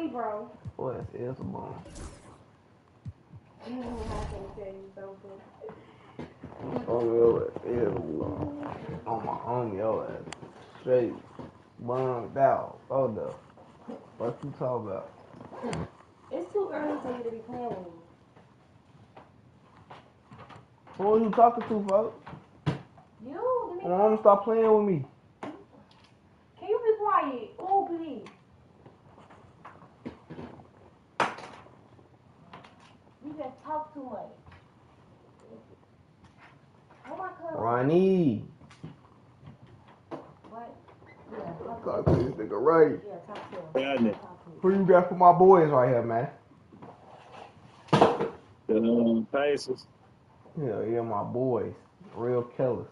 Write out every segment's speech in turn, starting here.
me, bro. What is a bomb? I can't tell you something. On your ass is a bomb. On your ass. Straight bummed out. Hold up. What you talking about? It's too early for you to be playing with me. Who are you talking to, folks? You? I'm gonna stop playing with me. Can you be quiet? Oh, please. You just talk too much. Oh my God. Ronnie. What? Yeah, Talk to this nigga right. Yeah, talk to him. Yeah, Who you got for my boys right here, man? the Pacers. Yeah, my boys. Real killers.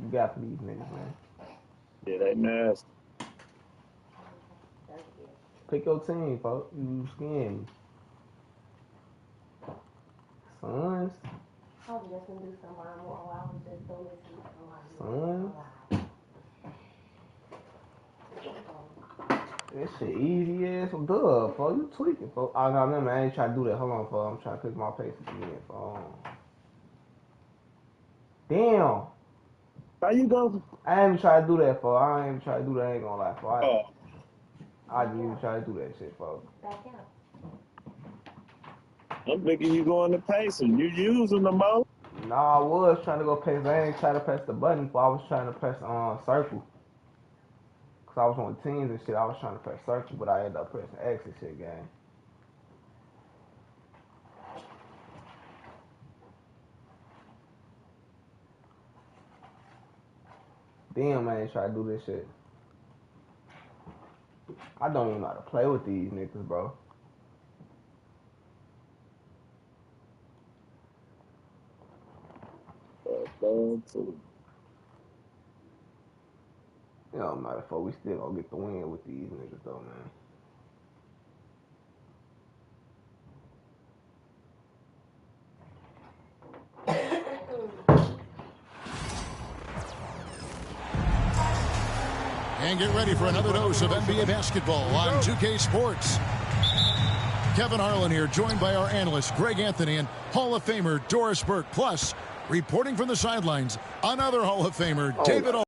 You got these niggas, man. Yeah, they nasty. Pick your team, folks. You scaring me. Suns. I was just gonna do some more. I was just doing This shit easy as some dub, folks. You tweaking, folks. Oh, no, remember, I ain't trying to do that. Hold on, folks. I'm trying to pick my pace again, folks. Damn. How you go? I ain't even try to do that, folks. I ain't even try to do that. I ain't gonna lie, folks. I didn't even try to do that shit, folks. Back out. I'm thinking you going to Pacers. You using the most? Nah, I was trying to go pace. I ain't trying to press the button, but I was trying to press circle. Cause I was on teams and shit. I was trying to press circle, but I ended up pressing X and shit, gang. Damn, I ain't trying to do this shit. I don't even know how to play with these niggas, bro. It don't matter if we still gonna get the win with these niggas though, man. And get ready for another dose of NBA basketball on 2K Sports. Kevin Harlan here, joined by our analyst Greg Anthony and Hall of Famer Doris Burke. Plus, reporting from the sidelines, another Hall of Famer, David Aldridge.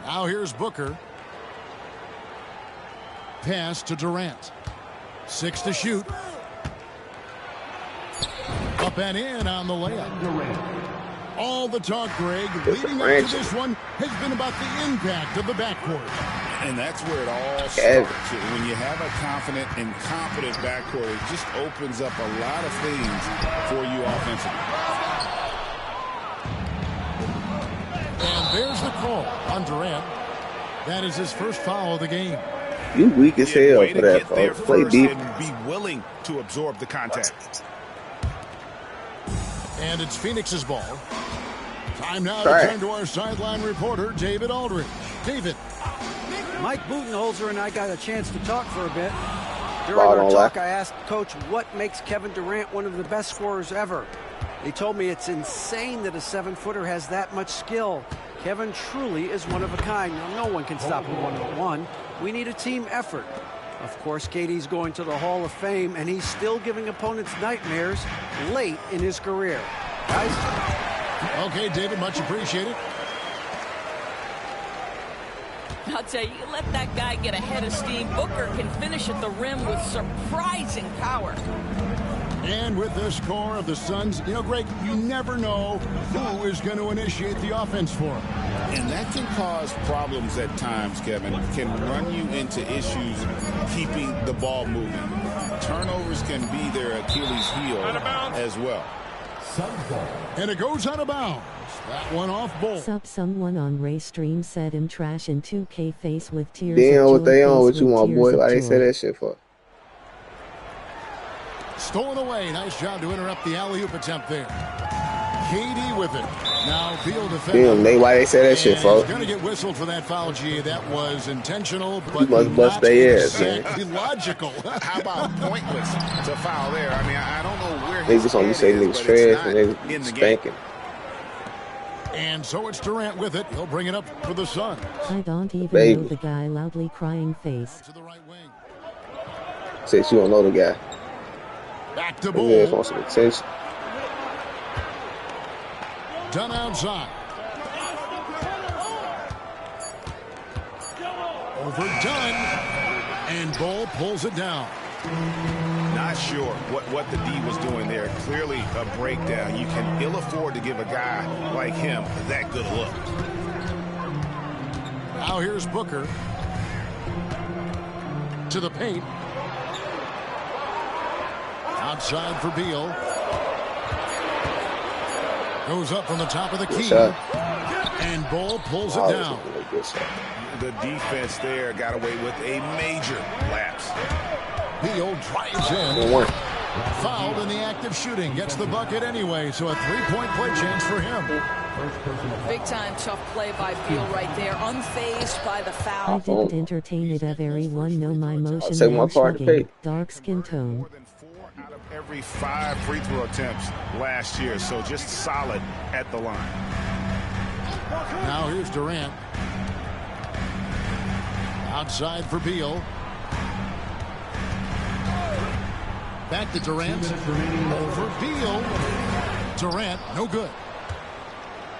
Now here's Booker. Pass to Durant. 6 to shoot. Up and in on the layup. All the talk, Greg, leading up to this one has been about the impact of the backcourt. And that's where it all starts. When you have a confident and competent backcourt, it just opens up a lot of things for you offensively. And there's the call on Durant. That is his first foul of the game. You weak as hell for that, folks. Play deep. And be willing to absorb the contact. And it's Phoenix's ball. Time now to turn to our sideline reporter, David Aldridge. David. Mike Budenholzer and I got a chance to talk for a bit. During our talk, I asked Coach what makes Kevin Durant one of the best scorers ever. He told me it's insane that a 7-footer has that much skill. Kevin truly is one of a kind. Now, no one can stop him one-on-one. We need a team effort. Of course, KD's going to the Hall of Fame, and he's still giving opponents nightmares late in his career. Guys? Okay, David, much appreciated. I'll tell you, you let that guy get ahead of steam. Booker can finish at the rim with surprising power. And with the score of the Suns, you know, Greg, you never know who is going to initiate the offense for them. And that can cause problems at times, Kevin. Can run you into issues keeping the ball moving. Turnovers can be their Achilles heel as well. And it goes out of bounds. That one off ball. Someone on Ray Stream said him trash in 2K face with tears. Damn, what they on with you, my boy? Why they say that shit for? Stolen away. Nice job to interrupt the alley-oop attempt there. KD with it. Now Beal defending. Damn, why they say that shit, folks? Going to get whistled for that foul, G. That was intentional, but you must bust their ass, man. Illogical. How about pointless to foul there? I mean, I don't know where they just only say niggas trash and they spanking. And so it's Durant with it. He'll bring it up for the Suns. I don't even Baby. know the guy loudly crying face. To the right wing. Says you don't know the guy. Back to Yeah, Bull. want some attention. Done outside. Overdone. And Bull pulls it down. Not sure what the D was doing there. Clearly a breakdown. You can ill afford to give a guy like him that good a look. Now here's Booker. To the paint. Outside for Beal. Goes up from the top of the key. And Bull pulls it down. The defense there got away with a major lapse. Beal drives in. Fouled in the act of shooting. Gets the bucket anyway, so a three-point play chance for him. Big-time tough play by Beal right there. Unfazed by the I foul. didn't entertain it. Everyone know my motion. take my man part to shrugging. pay. Dark skin tone. More than 4 out of every 5 free throw attempts last year, so just solid at the line. Now here's Durant. Outside for Beal. Back to Durant. Over Beal. Durant, no good.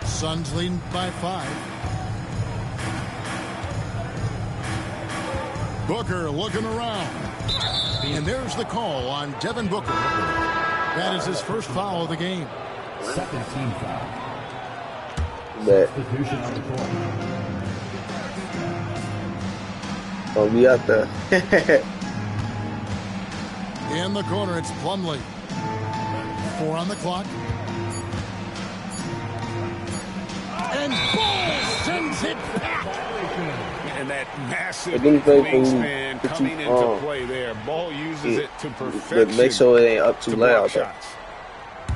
Suns leading by 5. Booker looking around. And there's the call on Devin Booker. That is his first foul of the game. Second team foul. But Substitution on the court. gonna be out there. In the corner, it's Plumlee. 4 on the clock. And Bull sends it back. And that massive It didn't feel wingspan for coming you, into play there. Ball uses it to But perfection. make sure it ain't up too to block loud. shots.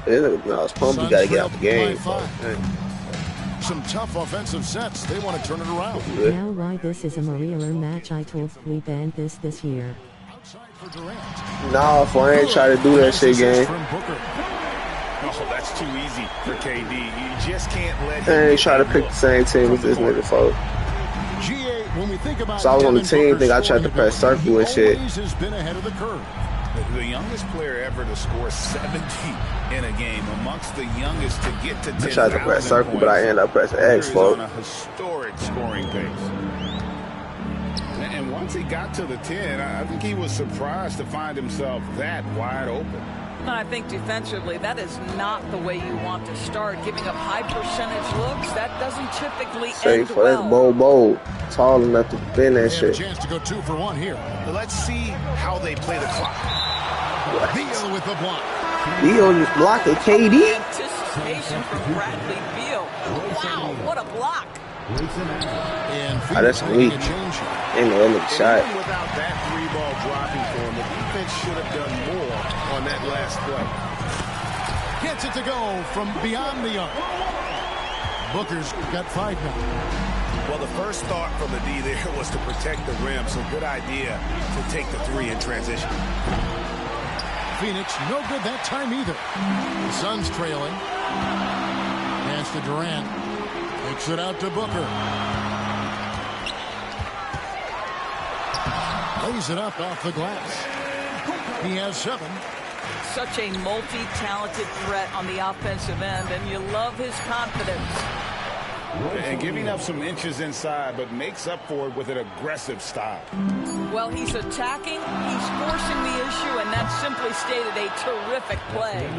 No, it's pumped. You gotta get out the game. Suns trail by 5. Some tough offensive sets. They want to turn it around. Now why this is a Marioler match. I told we banned this year. Outside for Durant. Nah, if I ain't try to do that shit, gang. From Booker. Oh, that's too easy for KD. You just can't let him I ain't get try to that pick look the same team with this nigga, folks. GA, when we think about So I was on the Devin team, Booker's think I tried to scoring press circle and shit. He always has been ahead of the curve. The youngest player ever to score 70 in a game, amongst the youngest to get to 10,000 I tried to press circle, but I ended up pressing X, Booker is folks. on a historic scoring pace. And once he got to the 10, I think he was surprised to find himself that wide open. I think defensively, that is not the way you want to start. Giving up high percentage looks, that doesn't typically Say end for well. that bowl. Tall enough to bend that They have a shit. chance to go 2 for 1 here. Let's see how they play the clock. Beal with the block. Beal just blocking KD. Anticipation from Bradley Beal. Wow, what a block. And Oh, that's Phoenix weak. making a change here. Ain't no other shot. Even without that 3-ball dropping for him, the defense should have done more on that last play. Gets it to go from beyond the arc. Booker's got 5 now. Well, the first thought from the D there was to protect the rim, so good idea to take the 3 in transition. Phoenix, no good that time either. The Suns trailing. Pass to Durant. Takes it out to Booker. Lays it up off the glass. He has 7. Such a multi-talented threat on the offensive end, and you love his confidence. And giving up some inches inside, but makes up for it with an aggressive style. Well, he's attacking, he's forcing the issue, and that simply stated a terrific play.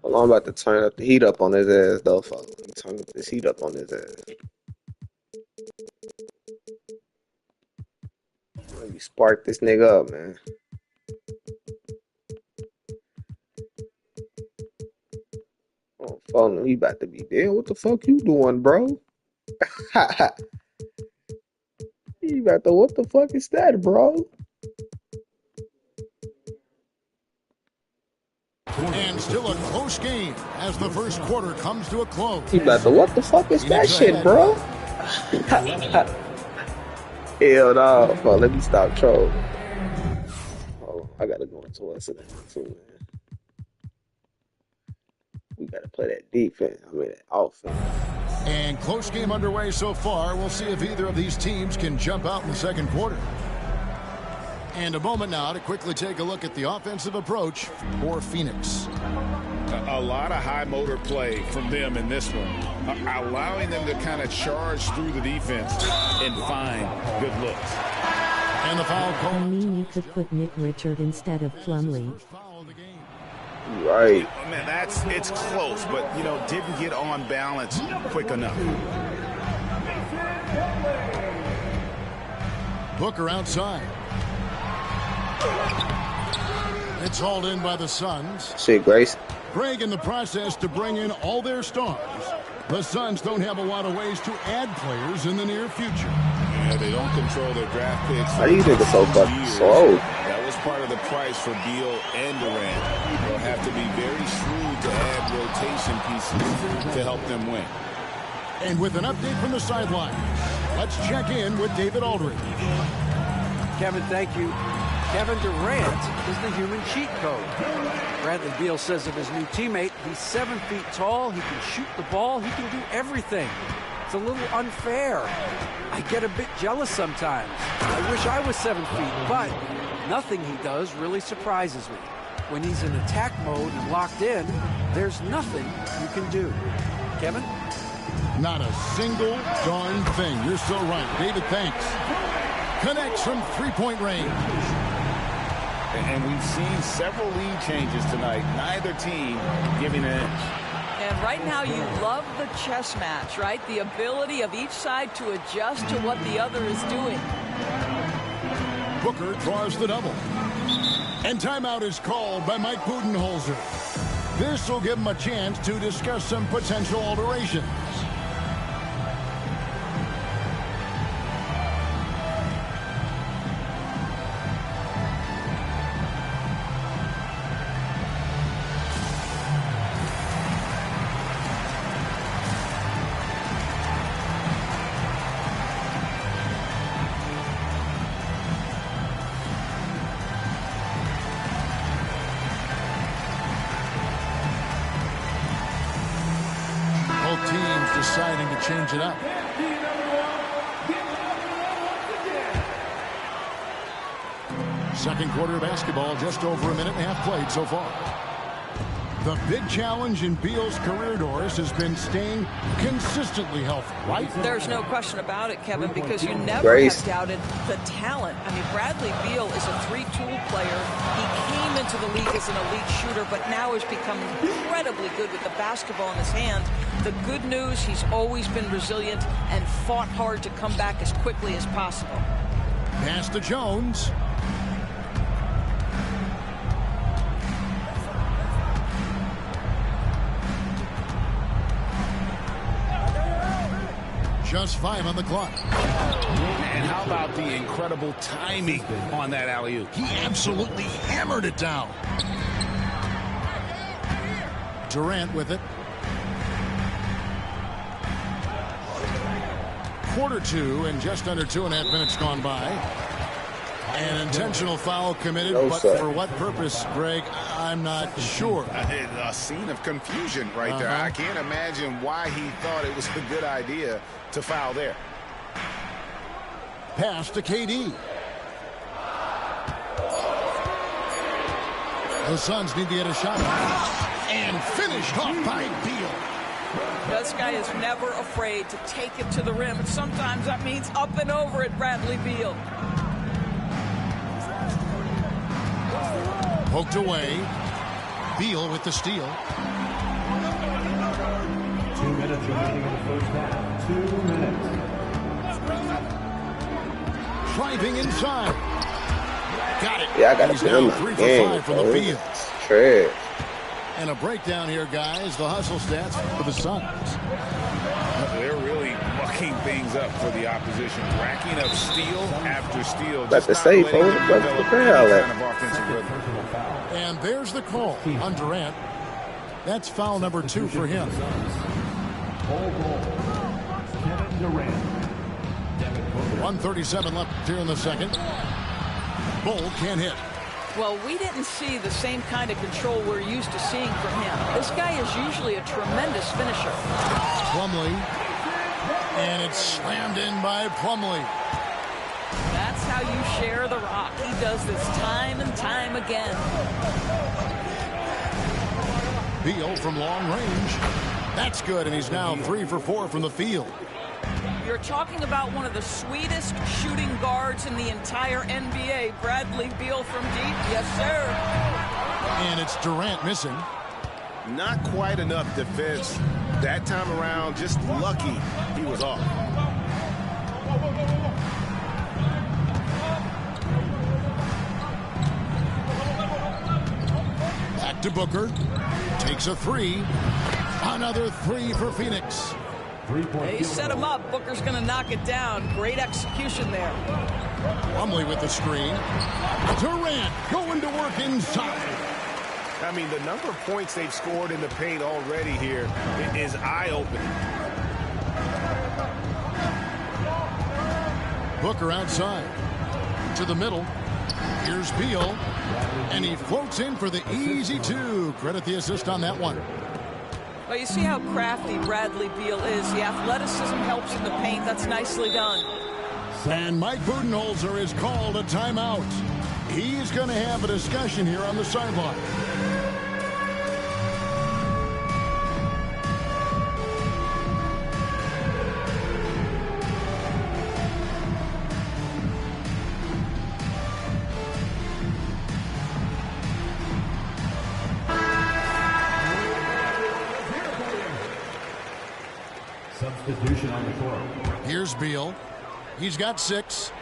Well, I'm about to turn up the heat up on his ass, though, fuck. Turn this heat up on his ass. Let me spark this nigga up, man. Oh, fuck, he about to be dead. What the fuck you doing, bro? He about to, what the fuck is that, bro? And still a close game as the first quarter comes to a close. He about to, what the fuck is that shit, bro? Hell no. Fuck, let me stop trolling. Oh, I gotta go into what's in it too, man. We got to play that defense. I mean, that offense. And close game underway so far. We'll see if either of these teams can jump out in the second quarter. And a moment now to quickly take a look at the offensive approach for Phoenix. A lot of high motor play from them in this one, allowing them to kind of charge through the defense and find good looks. And the foul call. I mean, you could put Nick Richard instead of Plumlee. Right. Man, it's close, but didn't get on balance quick enough. Booker outside. It's hauled in by the Suns. Shit, Grace. Greg in the process to bring in all their stars. The Suns don't have a lot of ways to add players in the near future. Yeah, they don't control their draft picks. How do you think it's so fucking slow? That was part of the price for Beal and Durant. They'll have to be very shrewd to add rotation pieces to help them win. And with an update from the sideline, let's check in with David Aldridge. Kevin, thank you. Kevin Durant is the human cheat code. Bradley Beal says of his new teammate, he's 7 feet tall, he can shoot the ball, he can do everything. It's a little unfair. I get a bit jealous sometimes. I wish I was 7 feet, but nothing he does really surprises me. When he's in attack mode and locked in, there's nothing you can do. Kevin? Not a single darn thing. You're so right. David, thanks. Connects from three-point range. And we've seen several lead changes tonight. Neither team giving an inch. And right now you love the chess match, right? The ability of each side to adjust to what the other is doing. Booker draws the double. And timeout is called by Mike Budenholzer. This will give him a chance to discuss some potential alterations. Teams deciding to change it up. Second quarter of basketball, just over a minute and a half played so far. The big challenge in Beal's career, Doris, has been staying consistently healthy, right? There's no question about it, Kevin, because you never have doubted the talent. I mean, Bradley Beal is a three-tool player. He came into the league as an elite shooter, but now has become incredibly good with the basketball in his hand. The good news, he's always been resilient and fought hard to come back as quickly as possible. Pass to Jones. Just 5 on the clock. And how about the incredible timing on that alley-oop? He absolutely hammered it down. Durant with it. Quarter 2 and just under 2.5 minutes gone by. An intentional foul committed, but for what purpose, Greg, I'm not sure. A scene of confusion right there. I can't imagine why he thought it was a good idea to foul there. Pass to KD. The Suns need to get a shot. And finished off by Beal. This guy is never afraid to take it to the rim, and sometimes that means up and over at Bradley Beal. Poked away. Beal with the steal. 2 minutes remaining in the first half. 2 minutes. Driving inside. Got it. Yeah, I got to He's put now him 3 in for the game, 5 from the field. Trash. And a breakdown here, guys. The hustle stats for the Suns. They're really mucking things up for the opposition, racking up steal after steal. That's the safe, And there's the call on Durant. That's foul number 2 for him. Kevin Durant. 1:37 left here in the second. Bull can't hit. Well, we didn't see the same kind of control we're used to seeing from him. This guy is usually a tremendous finisher. Plumlee. And it's slammed in by Plumlee. That's how you share the rock. He does this time and time again. Beal from long range. That's good, and he's now 3 for 4 from the field. You're talking about one of the sweetest shooting guards in the entire NBA. Bradley Beal from deep. Yes, sir. And it's Durant missing. Not quite enough defense that time around. Just lucky he was off. Back to Booker. Takes a 3. Another 3 for Phoenix. They set him up. Booker's going to knock it down. Great execution there. Plumlee with the screen. Durant going to work inside. I mean, the number of points they've scored in the paint already here is eye-opening. Booker outside. To the middle. Here's Beal. And he floats in for the easy 2. Credit the assist on that one. Well, you see how crafty Bradley Beal is. The athleticism helps in the paint. That's nicely done. And Mike Budenholzer is called a timeout. He's going to have a discussion here on the sideline. Substitution on the court. Here's Beal. He's got 6.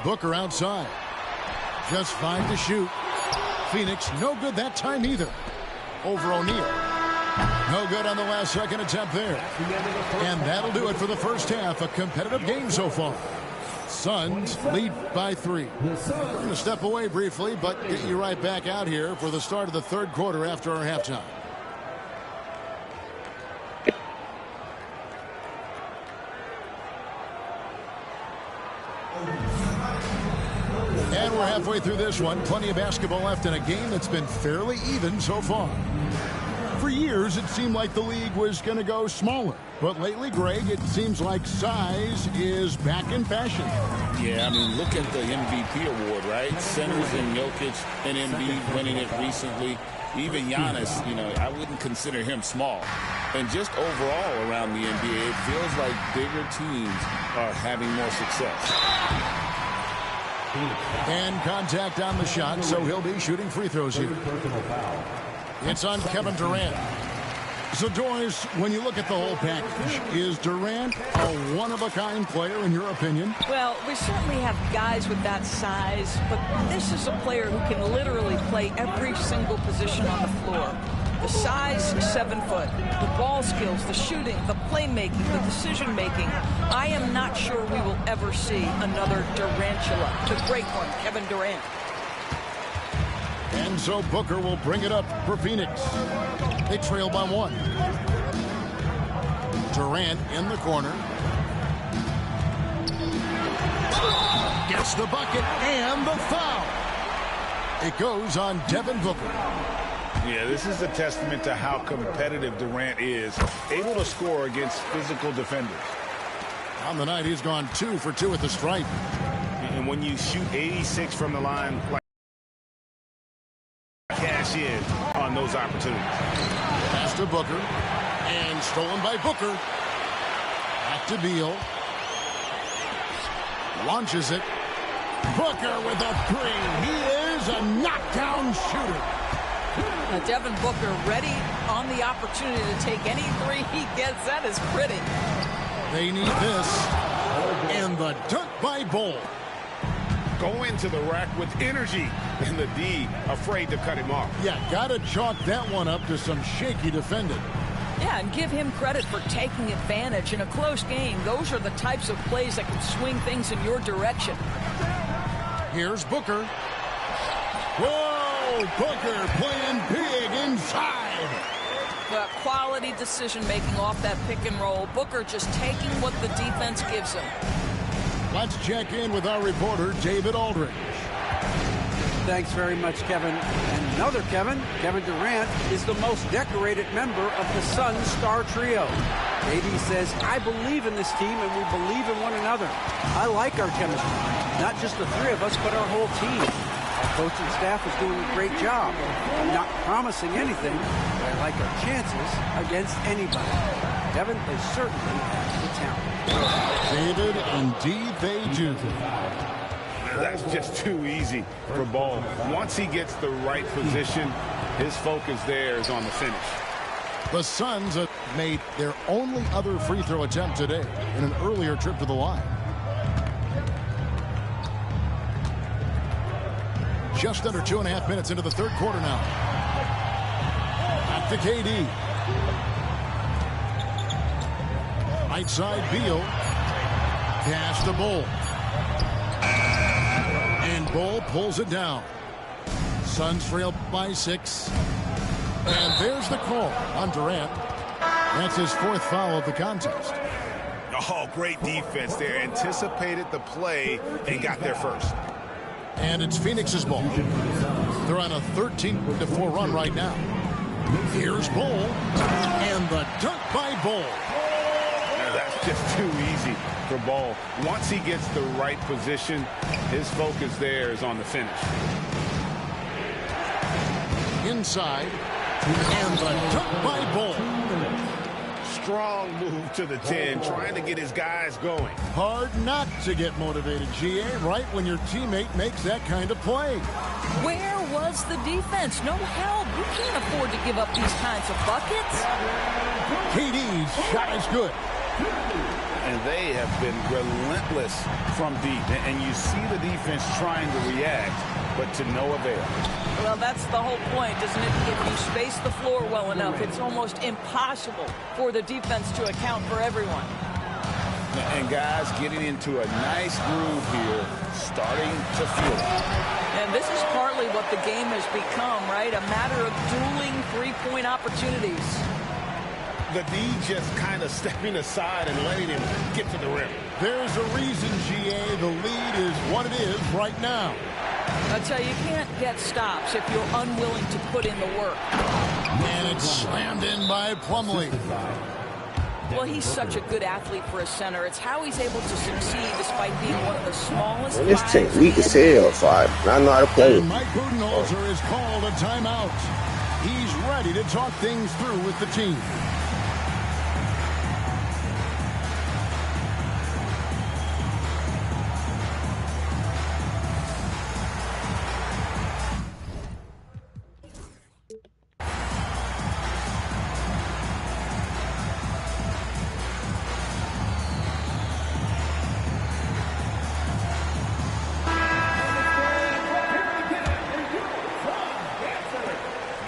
Booker outside. Just 5 to shoot. Phoenix no good that time either. Over O'Neal. No good on the last second attempt there. And that'll do it for the first half. A competitive game so far. Suns lead by 3. We're going to step away briefly, but get you right back out here for the start of the third quarter after our halftime. And we're halfway through this one. Plenty of basketball left in a game that's been fairly even so far. For years, it seemed like the league was going to go smaller. But lately, Greg, it seems like size is back in fashion. Yeah, I mean, look at the MVP award, right? Centers and Jokic and Embiid winning it recently. Even Giannis, you know, I wouldn't consider him small. And just overall around the NBA, it feels like bigger teams are having more success. And contact on the shot, so he'll be shooting free throws here. It's on Kevin Durant. So, Doris, when you look at the whole package, is Durant a one-of-a-kind player in your opinion? Well, we certainly have guys with that size, but this is a player who can literally play every single position on the floor. The size, 7 foot. The ball skills, the shooting, the playmaking, the decision-making. I am not sure we will ever see another Durantula. The great one, Kevin Durant. And so Booker will bring it up for Phoenix. They trail by 1. Durant in the corner. Gets the bucket and the foul. It goes on Devin Booker. Yeah, this is a testament to how competitive Durant is, able to score against physical defenders. On the night, he's gone 2 for 2 at the stripe. And when you shoot 86 from the line, like cash in on those opportunities. Pass to Booker. And stolen by Booker. Back to Beal. Launches it. Booker with a 3. He is a knockdown shooter. Devin Booker ready on the opportunity to take any 3 he gets. That is pretty. They need this. And the dunk by Bol. Go into the rack with energy. And the D afraid to cut him off. Yeah, got to chalk that one up to some shaky defending. Yeah, and give him credit for taking advantage in a close game. Those are the types of plays that can swing things in your direction. Here's Booker. Whoa, Booker playing big inside. Well, quality decision-making off that pick and roll. Booker just taking what the defense gives him. Let's check in with our reporter, David Aldridge. Thanks very much, Kevin. And another Kevin Durant, is the most decorated member of the Suns star trio. KD says, I believe in this team and we believe in one another. I like our chemistry. Not just the three of us, but our whole team. Our coaching staff is doing a great job. I'm not promising anything, but I like our chances against anybody. Kevin is certainly the talent. David, indeed they do. That's just too easy for Ball. Once he gets the right position, his focus there is on the finish. The Suns have made their only other free throw attempt today in an earlier trip to the line. Just under 2.5 minutes into the third quarter now. Back to KD. Right side, Beal. Pass to Bull. And Bull pulls it down. Suns trail by 6. And there's the call on Durant. That's his 4th foul of the contest. Oh, great defense there. Anticipated the play and got there first. And it's Phoenix's ball. They're on a 13-4 run right now. Here's Bull. And the dunk by Bull. That's just too easy for Ball. Once he gets the right position, his focus there is on the finish. Inside. And the dunk by Bull. Strong move to the 10, trying to get his guys going. Hard not to get motivated, GA, right when your teammate makes that kind of play. Where was the defense? No help. You can't afford to give up these kinds of buckets. KD's shot is good. And they have been relentless from deep. And you see the defense trying to react, but to no avail. Well, that's the whole point, isn't it? If you space the floor well enough, it's almost impossible for the defense to account for everyone. And guys getting into a nice groove here, starting to feel it. And this is partly what the game has become, right? A matter of dueling three-point opportunities. The D just kind of stepping aside and letting him get to the rim. There's a reason, GA, the lead is what it is right now. I tell you, you can't get stops if you're unwilling to put in the work. And it's slammed in by Plumlee. Well, he's such a good athlete for a center. It's how he's able to succeed despite being one of the smallest. Man, this team weak as hell, so I know how to play it. Mike Budenholzer is called a timeout. He's ready to talk things through with the team.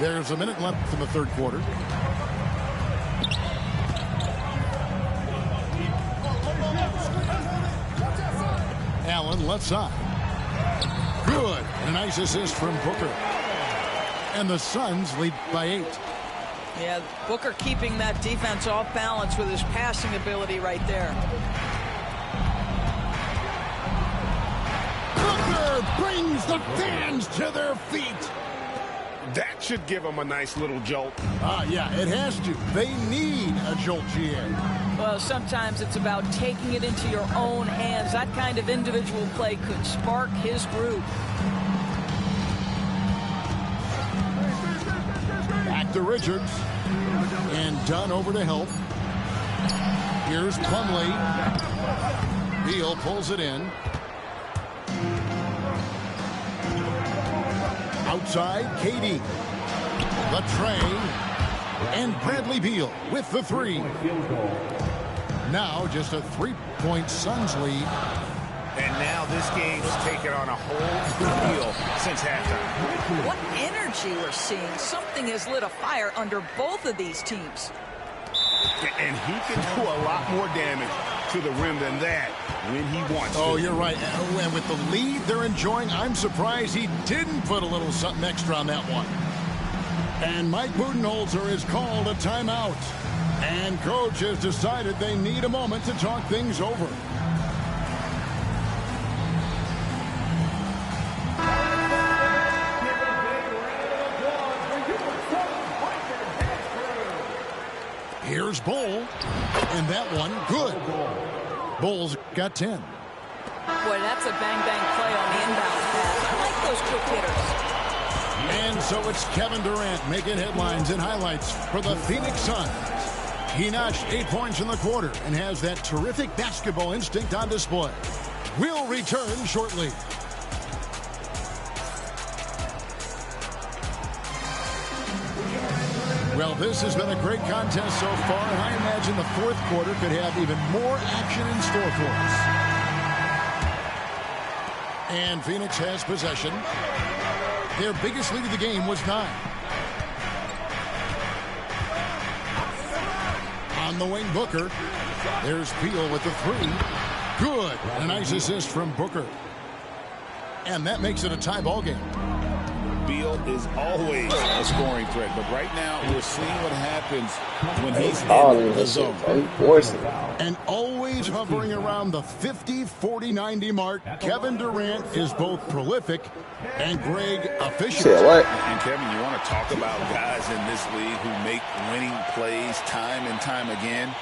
There's a minute left in the third quarter. Allen left side. Good. And a nice assist from Booker. And the Suns lead by 8. Yeah, Booker keeping that defense off balance with his passing ability right there. Booker brings the fans to their feet. That should give them a nice little jolt. Yeah, it has to. They need a jolt, GA. Well, sometimes it's about taking it into your own hands. That kind of individual play could spark his groove. Back to Richards. And Dunn over to help. Here's Plumlee. Beal pulls it in. Outside, KD. The train. And Bradley Beal with the 3. Now just a 3-point Suns lead. And now this game's taken on a whole new feel since halftime. What energy we're seeing. Something has lit a fire under both of these teams. And he can do a lot more damage to the rim than that when he wants to. Oh, you're right. And with the lead they're enjoying, I'm surprised he didn't put a little something extra on that one. And Mike Budenholzer has called a timeout. And coach has decided they need a moment to talk things over. Here's Bull, and that one good. Bull's got 10. Boy, that's a bang-bang play on the inbound pass. I like those quick hitters. And so it's Kevin Durant making headlines and highlights for the Phoenix Suns. He notched 8 points in the quarter and has that terrific basketball instinct on display. We'll return shortly. Well, this has been a great contest so far, and I imagine the fourth quarter could have even more action in store for us. And Phoenix has possession. Their biggest lead of the game was 9. On the wing, Booker. There's Beal with the 3. Good. A nice assist from Booker. And that makes it a tie ball game. Beal is always a scoring threat, but right now we're seeing what happens when he's in the zone. And always hovering around the 50, 40, 90 mark, Kevin Durant is both prolific and Greg efficient. And Kevin, you want to talk about guys in this league who make winning plays time and time again?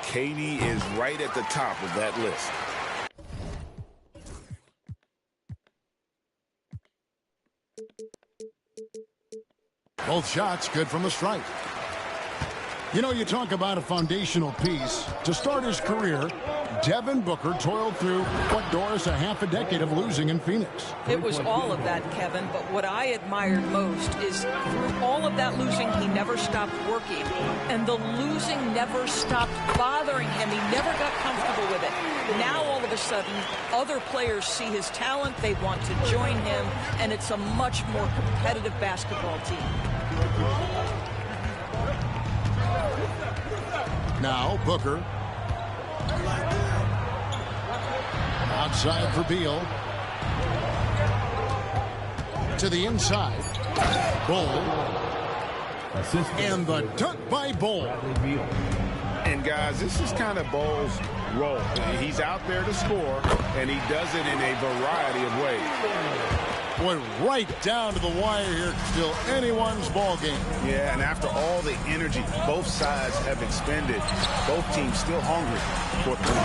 KD is right at the top of that list. Both shots good from the strike. You know, you talk about a foundational piece. To start his career, Devin Booker toiled through, what, Doris, a half a decade of losing in Phoenix. It was all of that, Kevin, but what I admired most is through all of that losing, he never stopped working. And the losing never stopped bothering him. He never got comfortable with it. Now, all of a sudden, other players see his talent, they want to join him, and it's a much more competitive basketball team. Now, Booker. Outside for Beal. To the inside. Bull. And the dunk by Bull. And, guys, this is kind of Bull's role. He's out there to score, and he does it in a variety of ways. Went right down to the wire here. Still anyone's ball game. Yeah, and after all the energy both sides have expended, both teams still hungry for three.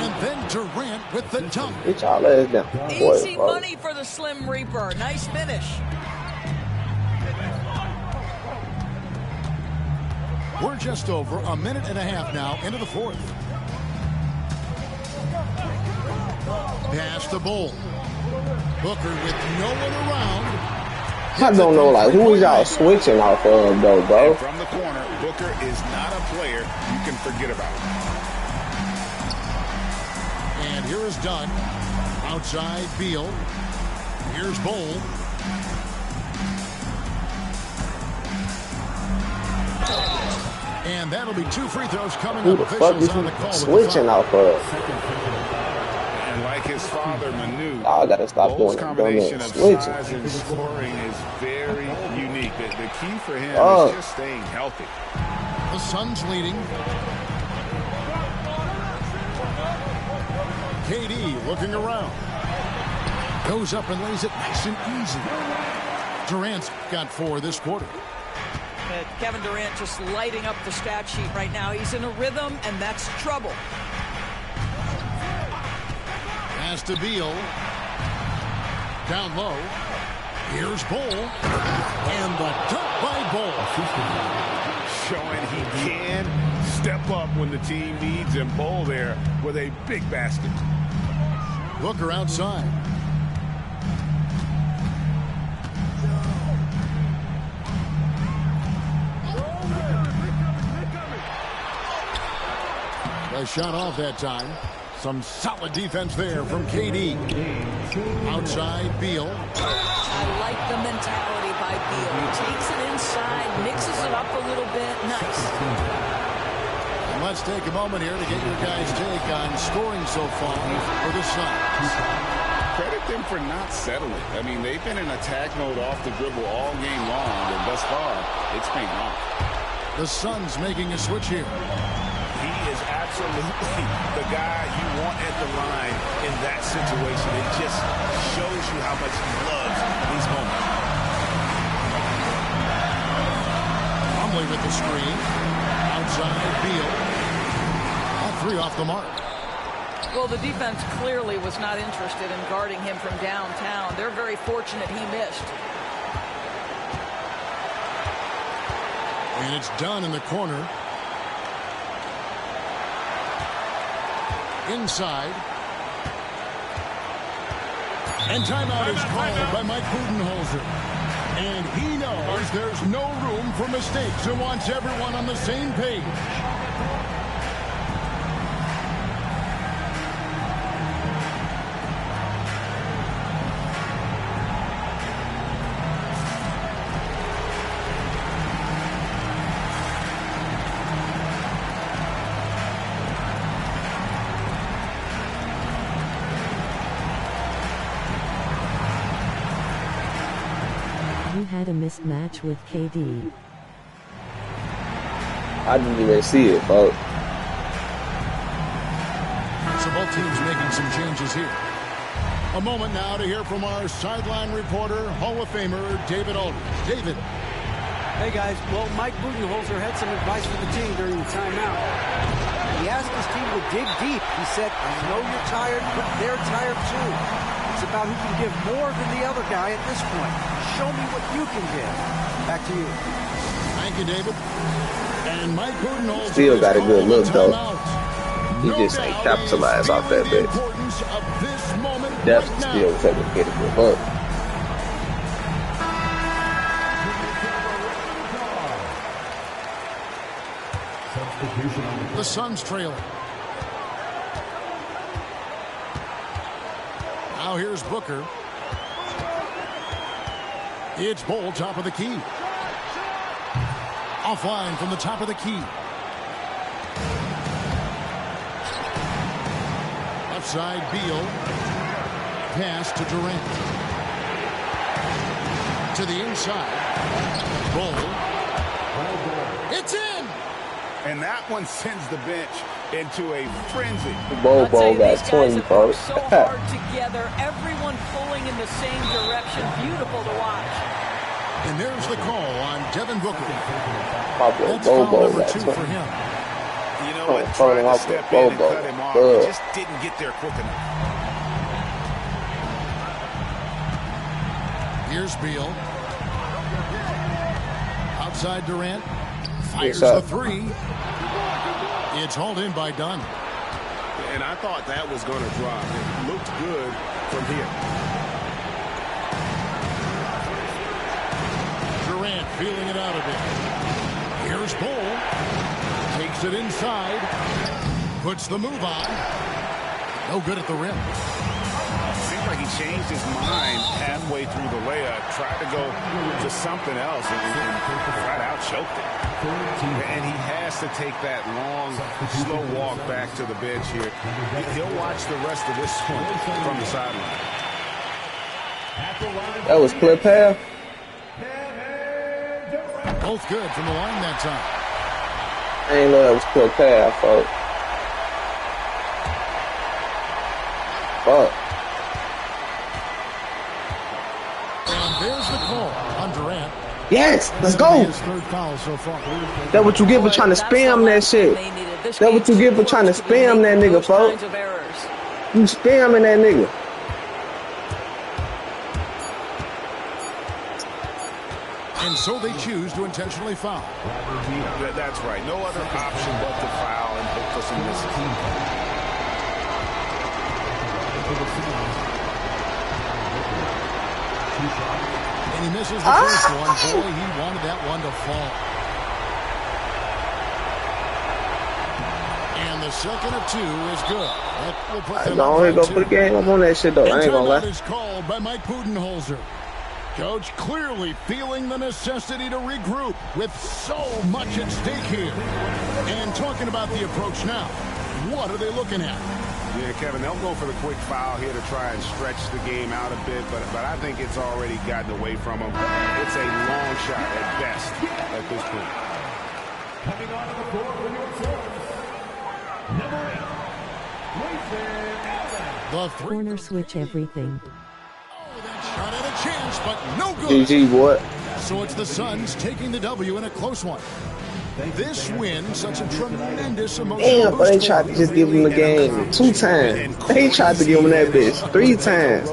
And then Durant with the dunk. Easy money for the Slim Reaper. Nice finish. We're just over a minute and a half now into the fourth. Pass the Bull. Booker with no one around. I don't know, like, who is y'all switching off of, though, bro? And from the corner, Booker is not a player you can forget about. And here is Dunn. Outside, Beal. Here's Bull. And that'll be 2 free throws coming Who up. the fuck is he switching off of? And like his father, Manu, I gotta stop doing that. Combination of size and scoring is very unique. The key for him is just staying healthy. The Suns leading. KD looking around. Goes up and lays it nice and easy. Durant's got 4 this quarter. Kevin Durant just lighting up the stat sheet right now. He's in a rhythm, and that's trouble. Pass to Beal. Down low. Here's Bull. And the dunk by Bull. Showing he can step up when the team needs him. Bull there with a big basket. Booker outside. A shot off that time. Some solid defense there from KD. Outside, Beal. I like the mentality by Beal. He takes it inside, mixes it up a little bit. Nice. And let's take a moment here to get your guys' take on scoring so far for the Suns. credit them for not settling. I mean, they've been in attack mode off the dribble all game long, and thus far, it's paying off. The Suns making a switch here. He is absolutely the guy you want at the line in that situation. It just shows you how much he loves these moments. Plumlee with the screen. Outside, Beal. All three off the mark. Well, the defense clearly was not interested in guarding him from downtown. They're very fortunate he missed. And it's done in the corner. Inside. And timeout is called by Mike Budenholzer. And he knows there's no room for mistakes and wants everyone on the same page. Had a mismatch with KD. I didn't even see it, folks. So both teams making some changes here. A moment now to hear from our sideline reporter, Hall of Famer David Aldridge. David. Hey guys, well, Mike Budenholzer had some advice for the team during the timeout. He asked his team to dig deep. He said, I know you're tired, but they're tired too. It's about who can give more than the other guy at this point. Show me what you can give. Back to you. Thank you, David. And Mike Budenholzer still got a good look, though. He just ain't capitalized off that bit. Definitely still taking a good look. The Suns trailing. Now here's Booker. It's Bol, top of the key. Offline from the top of the key. Left side, Beal. Pass to Durant. To the inside. Bol. It's in! And that one sends the bench into a frenzy. Bol got 20, folks. So hard together, everyone pulling in the same direction. Beautiful to watch. And there's the call on Devin Booker. That's foul number 2 for him. You know what? Trying to step in and cut him off. He just didn't get there quick enough. Here's Beal. Outside Durant. Fires the three. It's hauled in by Dunn. And I thought that was going to drop. It looked good from here. Durant feeling it out a bit. Here's Bol. Takes it inside. Puts the move on. No good at the rim. Seems like he changed his mind halfway through the layup. Tried to go to something else and flat out choked it. And he has to take that long, slow walk back to the bench here. He'll watch the rest of this one from the sideline. That was clear pass. Both good from the line that time. I ain't know that was clear pass, folks. Fuck. And there's the call on Durant. Yes, let's go. That's what you get for trying to spam that shit. That's what you get for trying to spam that nigga, folks. You spamming that nigga. And so they choose to intentionally foul. That's right. No other option but to foul and hope for some misses. And he misses the first one. Boy, he wanted that one to fall. And the second of 2 is good. That will put them on here, go put the game. I'm on that shit, though. I ain't gonna lie. Is called by Mike Budenholzer. Coach clearly feeling the necessity to regroup with so much at stake here. And talking about the approach now. What are they looking at? Yeah, Kevin, they'll go for the quick foul here to try and stretch the game out a bit, but I think it's already gotten away from them. It's a long shot at best at this point. Coming onto the floor for your Source, number 8, Grayson Allen. The Corner switch everything. Oh, that shot had a chance, but no good. GG, boy. So it's the Suns taking the W in a close one. This win, such a tremendous emotional Damn, but they boost tried to just give him the game 2 times. They tried to give him that bitch 3 times.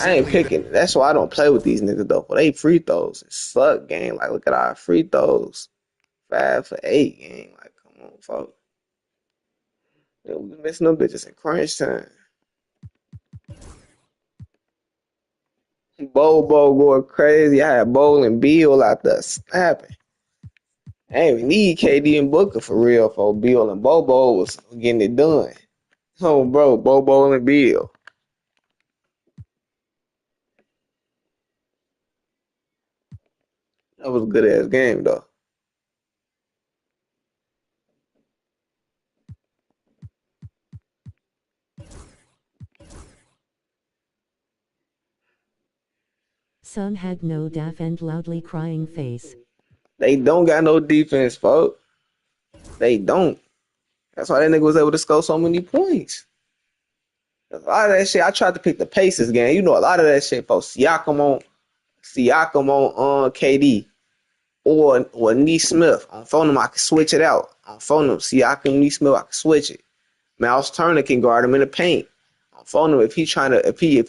I ain't picking. That's why I don't play with these niggas though. But they free throws, it suck game. Like, look at our free throws, 5 for 8 game. Like, come on, folks. Yeah, we missing them bitches in crunch time. Bobo going crazy. I had Bowl and Beal out there snapping. I ain't even need KD and Booker for real for Beal and Bobo was getting it done. Oh, bro, Bobo and Beal. That was a good ass game though. Son had no daff and loudly crying face. They don't got no defense, folks. They don't. That's why that nigga was able to score so many points. A lot of that shit, I tried to pick the Pacers game. You know, a lot of that shit, folks. Siakam on KD or Nee Smith. On Phonem, I can switch it out. On Phonem, Siakam, Nee Smith, I can switch it. Mouse Turner can guard him in the paint. On Phonem, if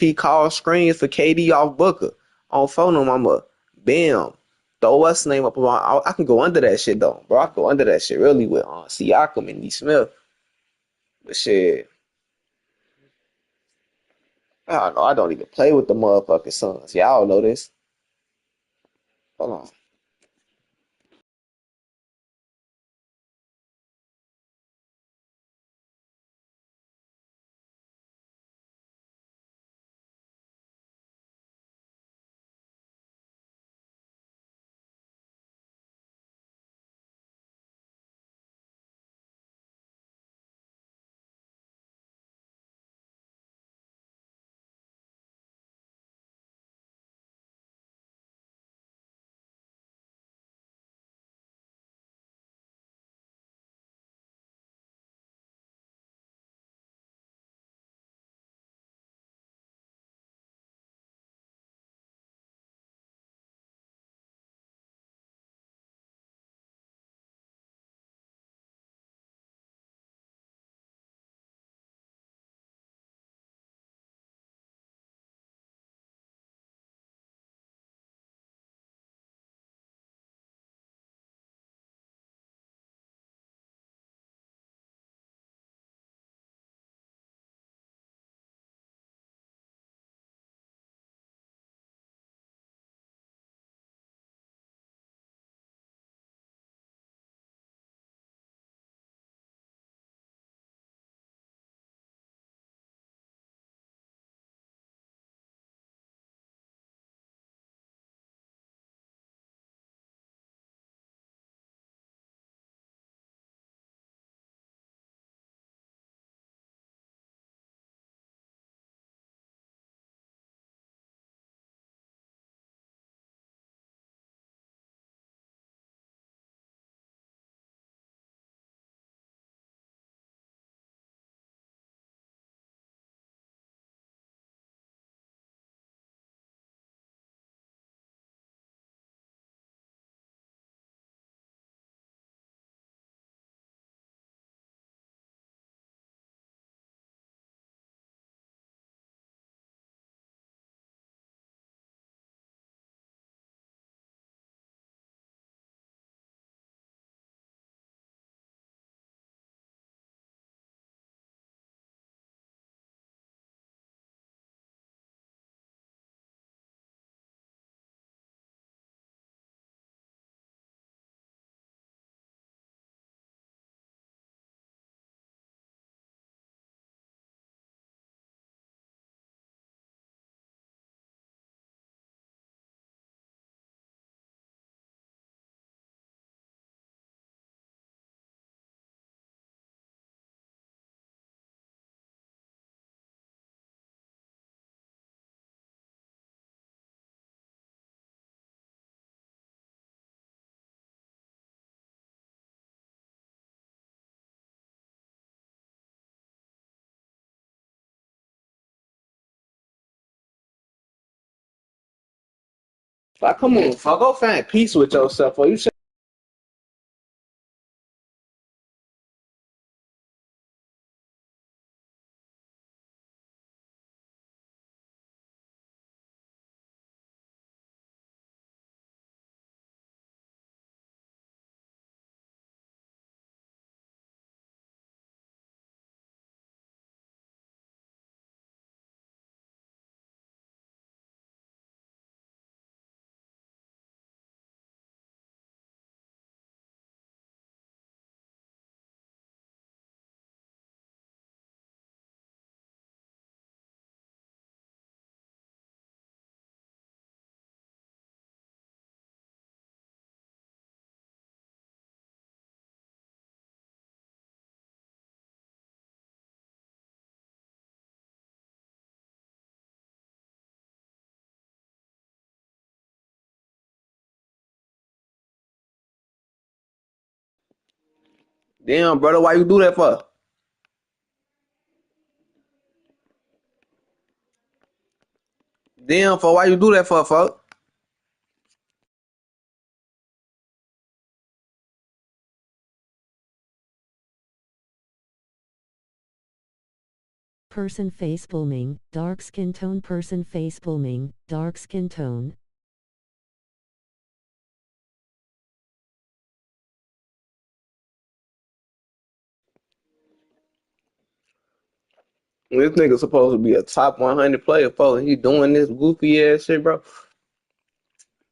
he calls screens for KD off Booker, on Phonem, I'm a bam. Throw what's name up around. I can go under that shit though, bro. I can go under that shit really with Siakam and Nee Smith. But shit, I don't know. I don't even play with the motherfucking Suns. Y'all know this. Hold on. Like, come on, fuck. Go find peace with yourself. Or you should. Damn, brother, why you do that for? Damn, for why you do that for, fuck? Person face booming, dark skin tone. Person face booming, dark skin tone. This nigga supposed to be a top 100 player, folks. He doing this goofy ass shit, bro.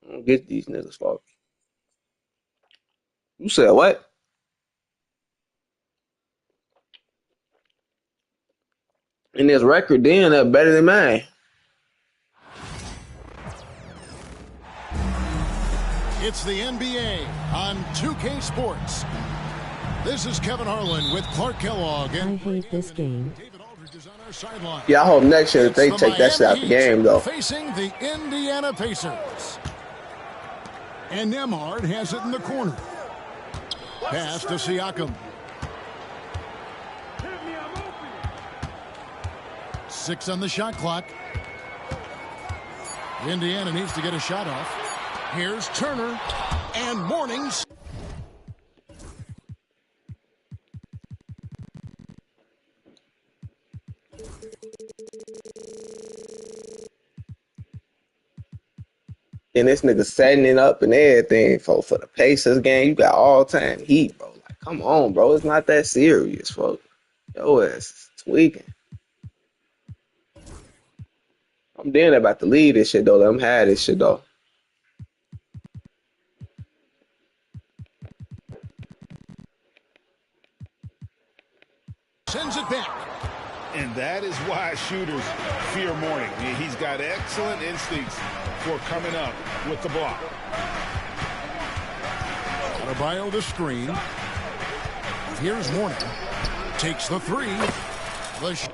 I don't get these niggas, folks. You said what? In this record, then that's better than mine. It's the NBA on 2K Sports. This is Kevin Harlan with Clark Kellogg. I hate this game. David Aldridge is on our sideline. Yeah, I hope next year they take that shit out the game, though. Facing the Indiana Pacers. And Nembhard has it in the corner. Pass to Siakam. 6 on the shot clock. Indiana needs to get a shot off. Here's Turner and Mornings. And this nigga setting it up and everything for the Pacers game. You got all-time heat, bro. Like, come on, bro. It's not that serious, folks. Yo ass is tweaking. I'm damn about to leave this shit, though. Let them have this shit, though. Sends it back. And that is why shooters fear Mourning. He's got excellent instincts for coming up with the block. Adebayo the screen. Here's Mourning. Takes the three. The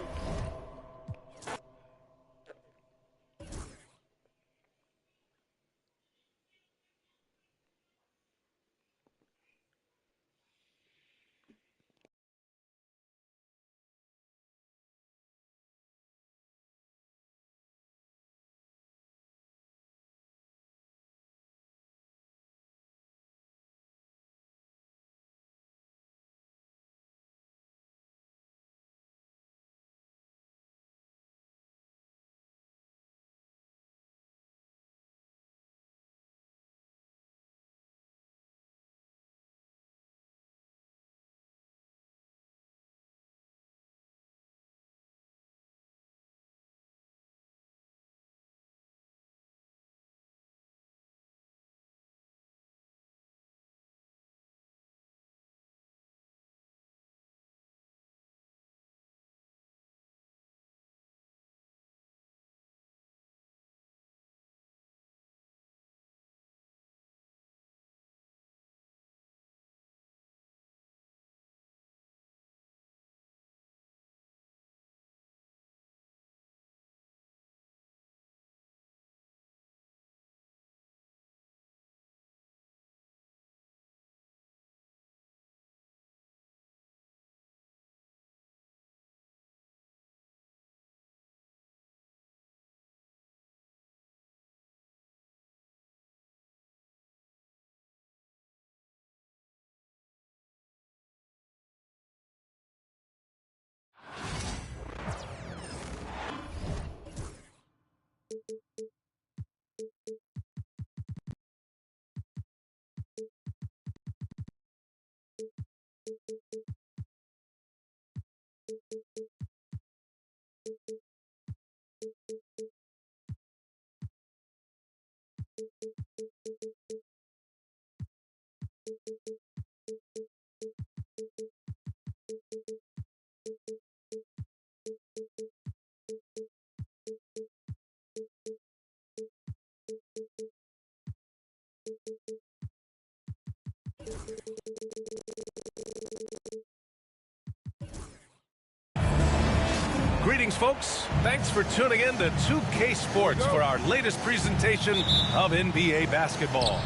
Greetings, folks. Thanks for tuning in to 2K Sports for our latest presentation of NBA basketball.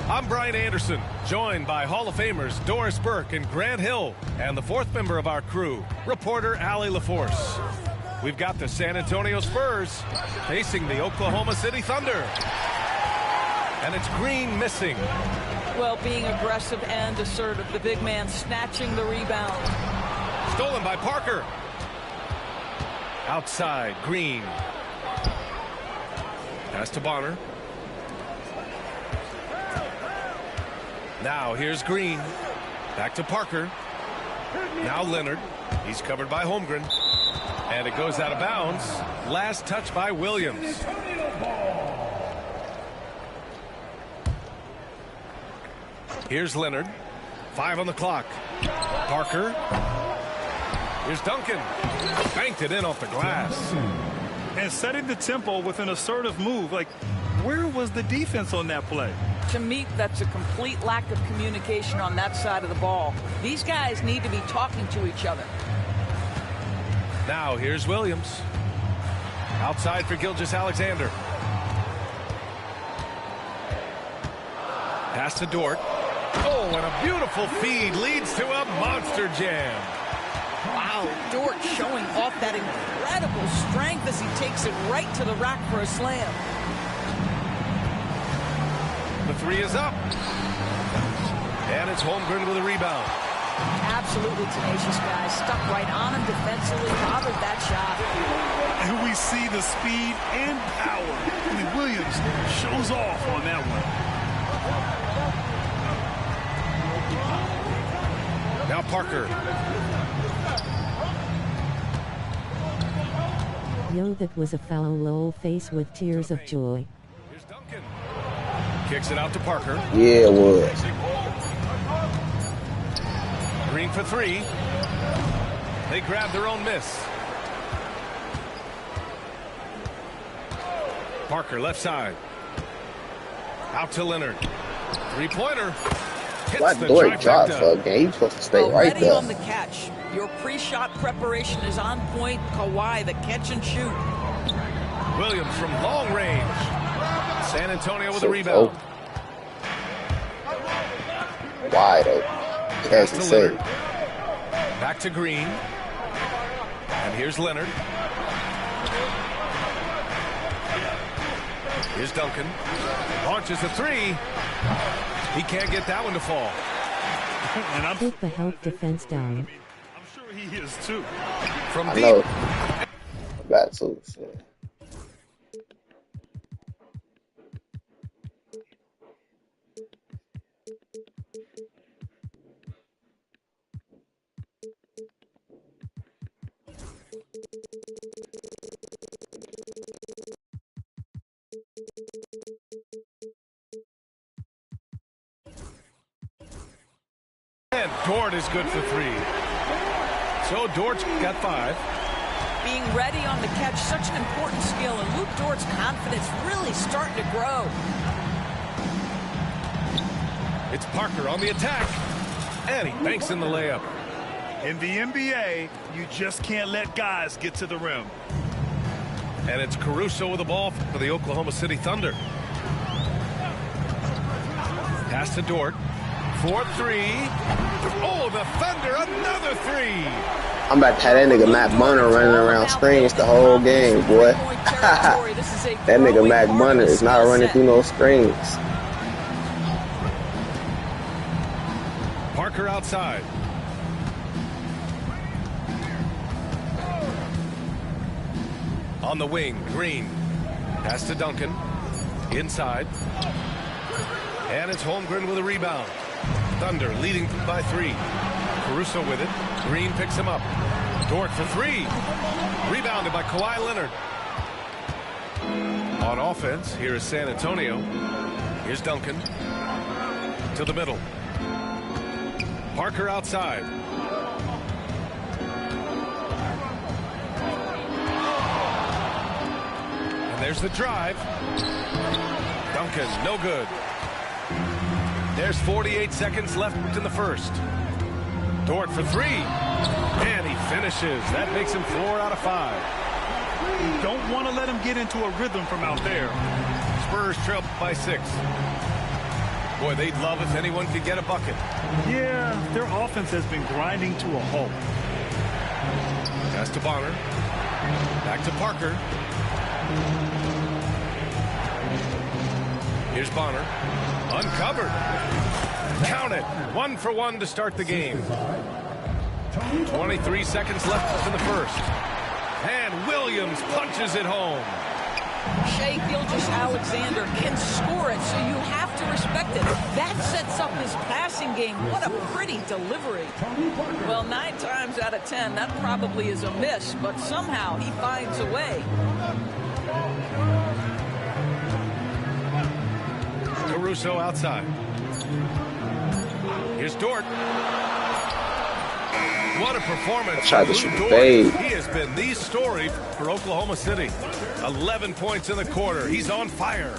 I'm Brian Anderson, joined by Hall of Famers Doris Burke and Grant Hill, and the fourth member of our crew, reporter Allie LaForce. We've got the San Antonio Spurs facing the Oklahoma City Thunder. And it's Green missing. Well, being aggressive and assertive, the big man snatching the rebound. Stolen by Parker. Outside, Green. Pass to Bonner. Now here's Green. Back to Parker. Now Leonard. He's covered by Holmgren. And it goes out of bounds. Last touch by Williams. Here's Leonard. 5 on the clock. Parker. Here's Duncan. Banked it in off the glass. And setting the tempo with an assertive move. Like, where was the defense on that play? To me, that's a complete lack of communication on that side of the ball. These guys need to be talking to each other. Now here's Williams. Outside for Gilgeous-Alexander. Pass to Dort. Oh, and a beautiful feed leads to a monster jam. Wow, Dort showing off that incredible strength as he takes it right to the rack for a slam. The three is up. And it's Holmgren with a rebound. Absolutely tenacious guy. Stuck right on him defensively. Bothered that shot. And we see the speed and power. I mean, Williams shows off on that one. Now Parker. Yo, that was a foul. Lol, face with tears of joy. Here's Duncan. Kicks it out to Parker. Yeah, it was. Green for 3. They grab their own miss. Parker left side. Out to Leonard. 3-pointer. What Dort dropped for a game? He's supposed to stay right Ready there. on the catch. Your pre-shot preparation is on point. Kawhi, the catch and shoot. Williams from long range. San Antonio with a rebound. Wide open. Pass to Leonard. Back to Green. And here's Leonard. Here's Duncan. Launches a 3. He can't get that one to fall. And Put the help defense down. I'm sure he is too. From I deep. know. Bad too. Shit. And Dort is good for 3. So Dort's got 5. Being ready on the catch, such an important skill, and Luke Dort's confidence really starting to grow. It's Parker on the attack. And he banks in the layup. In the NBA, you just can't let guys get to the rim. And it's Caruso with the ball for the Oklahoma City Thunder. Pass to Dort. 4-3. Oh, the Thunder, another 3. I'm about to have that nigga Matt Bunner running around screens the whole game, boy. That nigga Matt Bunner is not running through no screens. Parker outside. On the wing, Green. Pass to Duncan. Inside. And it's Holmgren with a rebound. Thunder leading by 3. Caruso with it. Green picks him up. Dort for 3. Rebounded by Kawhi Leonard. On offense, here is San Antonio. Here's Duncan. To the middle. Parker outside. And there's the drive. Duncan, no good. There's 48 seconds left in the first. Dort for 3. And he finishes. That makes him 4 out of 5. You don't want to let him get into a rhythm from out there. Spurs trail by 6. Boy, they'd love if anyone could get a bucket. Yeah, their offense has been grinding to a halt. Pass to Bonner. Back to Parker. Here's Bonner. Uncovered. Count it. 1 for 1 to start the game. 23 seconds left in the first. And Williams punches it home. Shai Gilgeous-Alexander can score it, so you have to respect it. That sets up his passing game. What a pretty delivery. Well, 9 times out of 10, that probably is a miss, but somehow he finds a way. Caruso outside. Here's Dort. What a performance. I tried to shoot the fade. He has been the story for Oklahoma City. 11 points in the quarter. He's on fire.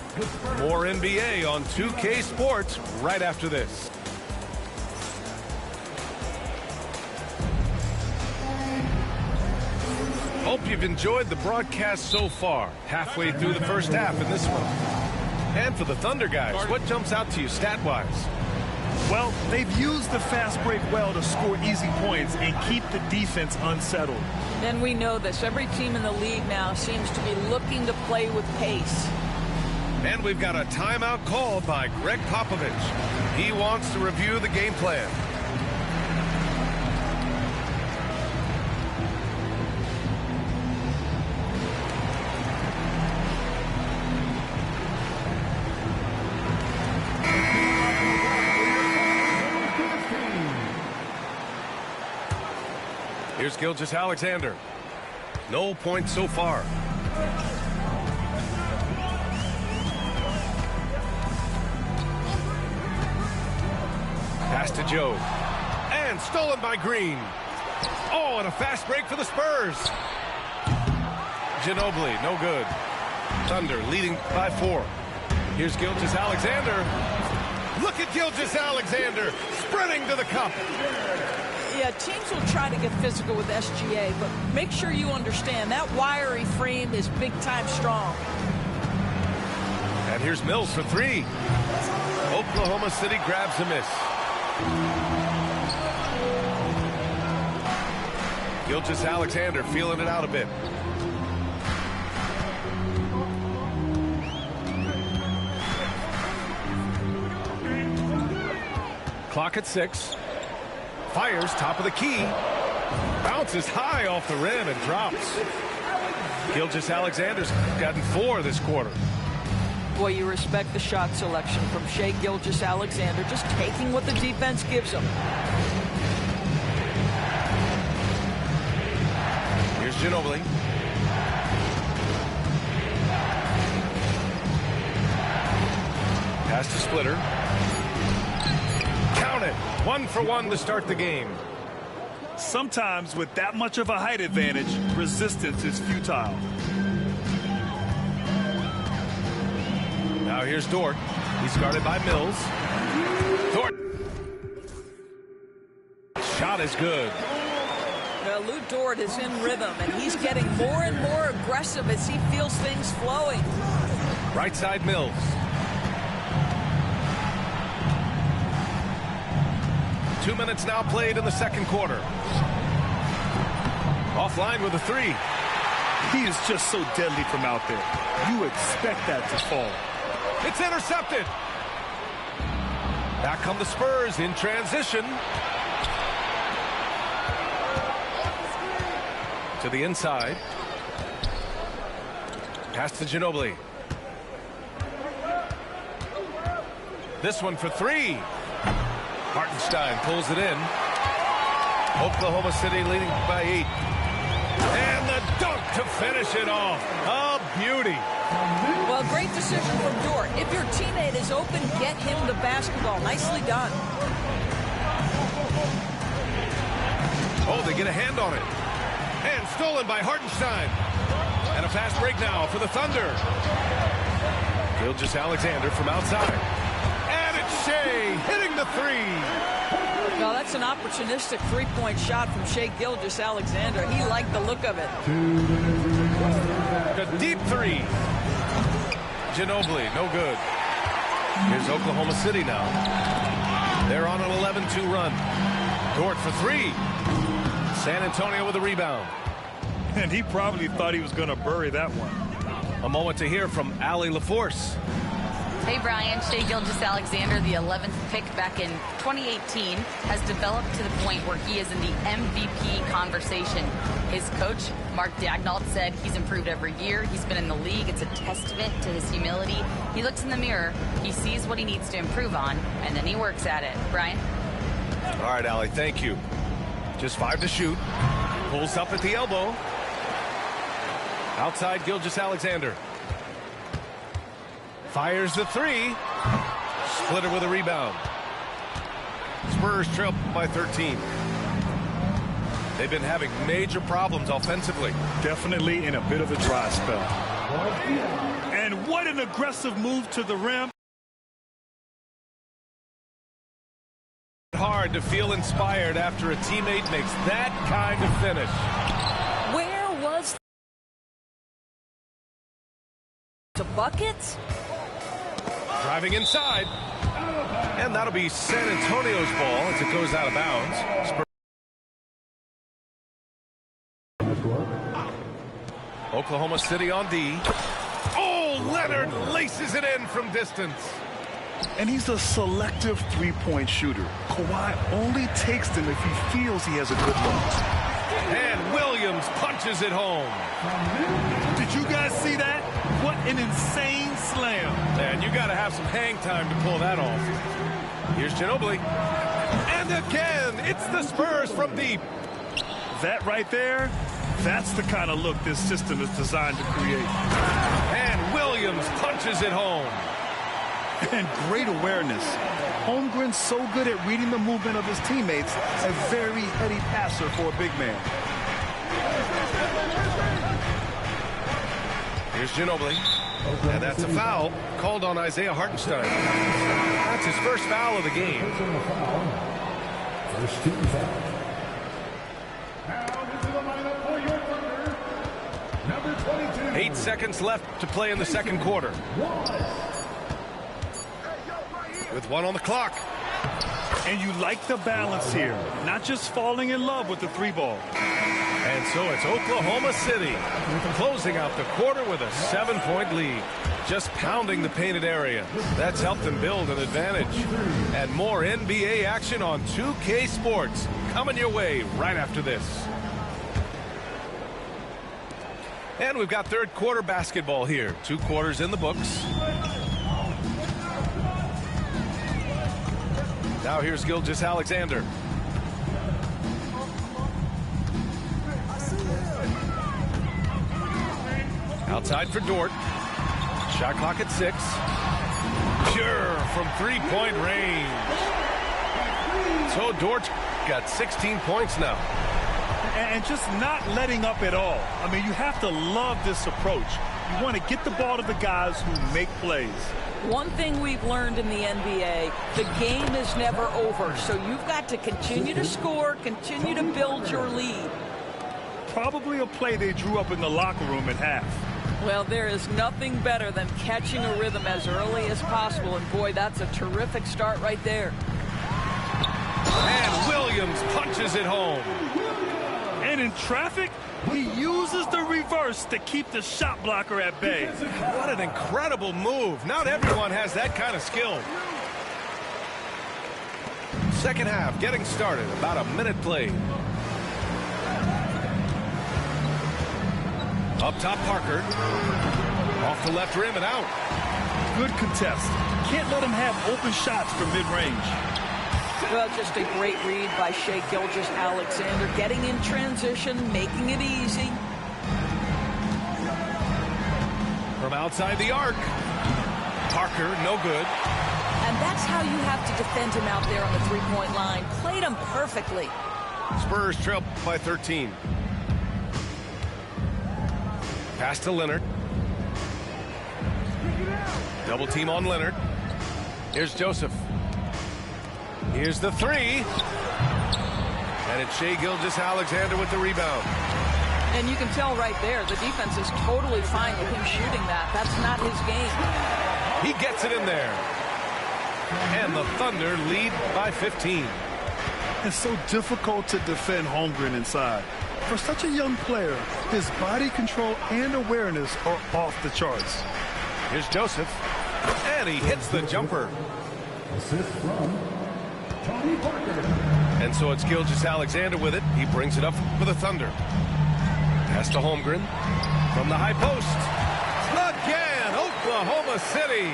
More NBA on 2K Sports right after this. Hope you've enjoyed the broadcast so far. Halfway through the first half in this one. And for the Thunder guys, what jumps out to you stat-wise? Well, they've used the fast break well to score easy points and keep the defense unsettled. And we know this. Every team in the league now seems to be looking to play with pace. And we've got a timeout called by Greg Popovich. He wants to review the game plan. Here's Gilgeous-Alexander. No points so far. Pass to Joe. And stolen by Green. Oh, and a fast break for the Spurs. Ginobili, no good. Thunder leading by 4. Here's Gilgeous-Alexander. Look at Gilgeous-Alexander sprinting to the cup. Yeah, teams will try to get physical with SGA, but make sure you understand that wiry frame is big-time strong. And here's Mills for 3. Oklahoma City grabs a miss. Gilgeous-Alexander feeling it out a bit. Clock at 6. Fires top of the key. Bounces high off the rim and drops. Gilgeous-Alexander's gotten 4 this quarter. Boy, you respect the shot selection from Shai Gilgeous-Alexander, just taking what the defense gives him. Here's Ginobili. Pass to Splitter. Count it. 1 for 1 to start the game. Sometimes with that much of a height advantage, resistance is futile. Now here's Dort. He's guarded by Mills. Dort. Shot is good. Well, Lou Dort is in rhythm, and he's getting more and more aggressive as he feels things flowing. Right side Mills. Two minutes now played in the second quarter. Offline with a 3. He is just so deadly from out there. You expect that to fall. It's intercepted. Back come the Spurs in transition. To the inside. Pass to Ginobili. This one for three. Hartenstein pulls it in. Oklahoma City leading by 8. And the dunk to finish it off. A beauty. Well, great decision from Dort. If your teammate is open, get him the basketball. Nicely done. Oh, they get a hand on it. And stolen by Hartenstein. And a fast break now for the Thunder. Gilgeous-Alexander from outside. And it's Shea hitting the three. Well, that's an opportunistic three-point shot from Shea Gilgeous-Alexander. He liked the look of it. A deep three. Ginobili, no good. Here's Oklahoma City now. They're on an 11-2 run. Dort for three. San Antonio with a rebound. And he probably thought he was going to bury that one. A moment to hear from Allie LaForce. Hey, Brian. Shea Gilgeous-Alexander, the 11th pick back in 2018, has developed to the point where he is in the MVP conversation. His coach, Mark Daigneault, said he's improved every year. He's been in the league. It's a testament to his humility. He looks in the mirror, he sees what he needs to improve on, and then he works at it. Brian? All right, Allie, thank you. Just 5 to shoot. Pulls up at the elbow. Outside Gilgeous-Alexander. Fires the three. Splitter with a rebound. Spurs trail by 13. They've been having major problems offensively. Definitely in a bit of a dry spell. And what an aggressive move to the rim. Hard to feel inspired after a teammate makes that kind of finish. Where was the buckets? Driving inside. And that'll be San Antonio's ball as it goes out of bounds. Oklahoma City on D. Oh, Leonard laces it in from distance. And he's a selective three-point shooter. Kawhi only takes them if he feels he has a good look. And Williams punches it home. Did you guys see that? What an insane slam. And you got to have some hang time to pull that off. Here's Ginobili. And again, it's the Spurs from deep. That right there, that's the kind of look this system is designed to create. And Williams punches it home. And great awareness. Holmgren's so good at reading the movement of his teammates. A very heady passer for a big man. Here's Ginobili. And that's a foul called on Isaiah Hartenstein. That's his first foul of the game. First team foul. 8 seconds left to play in the second quarter. With 1 on the clock. And you like the balance here. Not just falling in love with the three ball. And so it's Oklahoma City closing out the quarter with a 7-point lead. Just pounding the painted area. That's helped them build an advantage. And more NBA action on 2K Sports coming your way right after this. And we've got third quarter basketball here. 2 quarters in the books. Now here's Gilgeous-Alexander. Outside for Dort. Shot clock at 6. Pure from 3-point range. So Dort's got 16 points now. And just not letting up at all. I mean, you have to love this approach. You want to get the ball to the guys who make plays. One thing we've learned in the NBA, the game is never over. So you've got to continue to score, continue to build your lead. Probably a play they drew up in the locker room at half. Well, there is nothing better than catching a rhythm as early as possible. And boy, that's a terrific start right there. And Williams punches it home. And in traffic, he uses the reverse to keep the shot blocker at bay. What an incredible move. Not everyone has that kind of skill. Second half getting started. About a minute played. Up top, Parker. Off the left rim and out. good contest. Can't let him have open shots from mid-range. Well, just a great read by Shai Gilgeous-Alexander, getting in transition, making it easy. From outside the arc, Parker, no good. And that's how you have to defend him out there on the three-point line. Played him perfectly. Spurs trail by 13. Pass to Leonard. Double team on Leonard. Here's Joseph. Here's the three. And it's Shai Gilgeous-Alexander with the rebound. And you can tell right there, the defense is totally fine with him shooting that. That's not his game. He gets it in there. And the Thunder lead by 15. It's so difficult to defend Holmgren inside. For such a young player, his body control and awareness are off the charts. Here's Joseph. And he hits the jumper. Assist from Tony Parker. And so it's Gilgeous-Alexander with it. He brings it up for the Thunder. Pass to Holmgren from the high post. Again, Oklahoma City.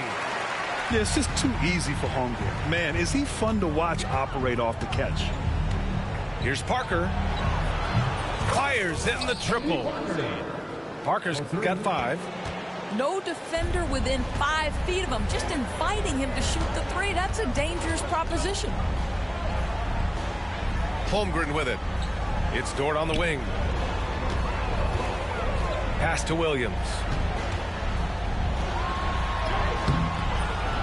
Yeah, it's just too easy for Holmgren. Man, is he fun to watch operate off the catch. Here's Parker. Fires in the triple. Parker's got 5. No defender within 5 feet of him, just inviting him to shoot the three. That's a dangerous proposition. Holmgren with it. It's Dort on the wing. Pass to Williams.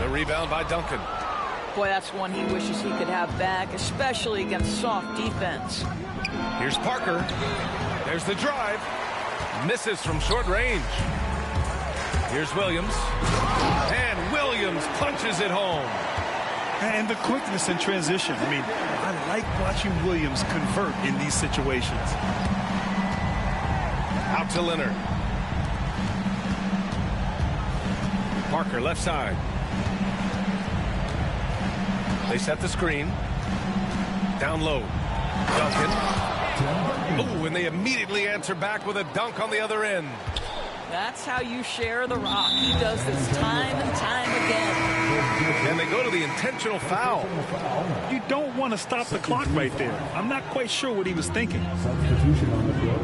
The rebound by Duncan. Boy, that's one he wishes he could have back, especially against soft defense. Here's Parker. There's the drive. Misses from short range. Here's Williams. And Williams punches it home. And the quickness in transition. I mean, I like watching Williams convert in these situations. Out to Leonard. Parker left side. They set the screen. Down low. Duncan. Oh, and they immediately answer back with a dunk on the other end. That's how you share the rock. He does this time and time again. And they go to the intentional foul. You don't want to stop the clock right there. I'm not quite sure what he was thinking. Substitution on the floor.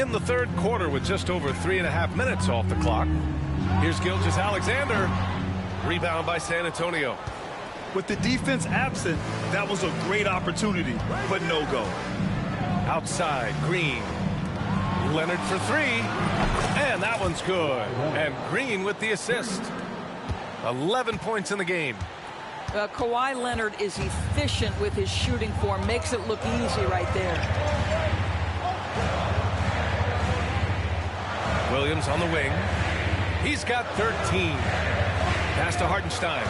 In the third quarter with just over 3.5 minutes off the clock. Here's Gilgeous-Alexander. Rebound by San Antonio. With the defense absent, that was a great opportunity, but no go. Outside, Green. Leonard for 3. And that one's good. And Green with the assist. 11 points in the game. Kawhi Leonard is efficient with his shooting form. Makes it look easy right there. Williams on the wing. He's got 13. Pass to Hartenstein.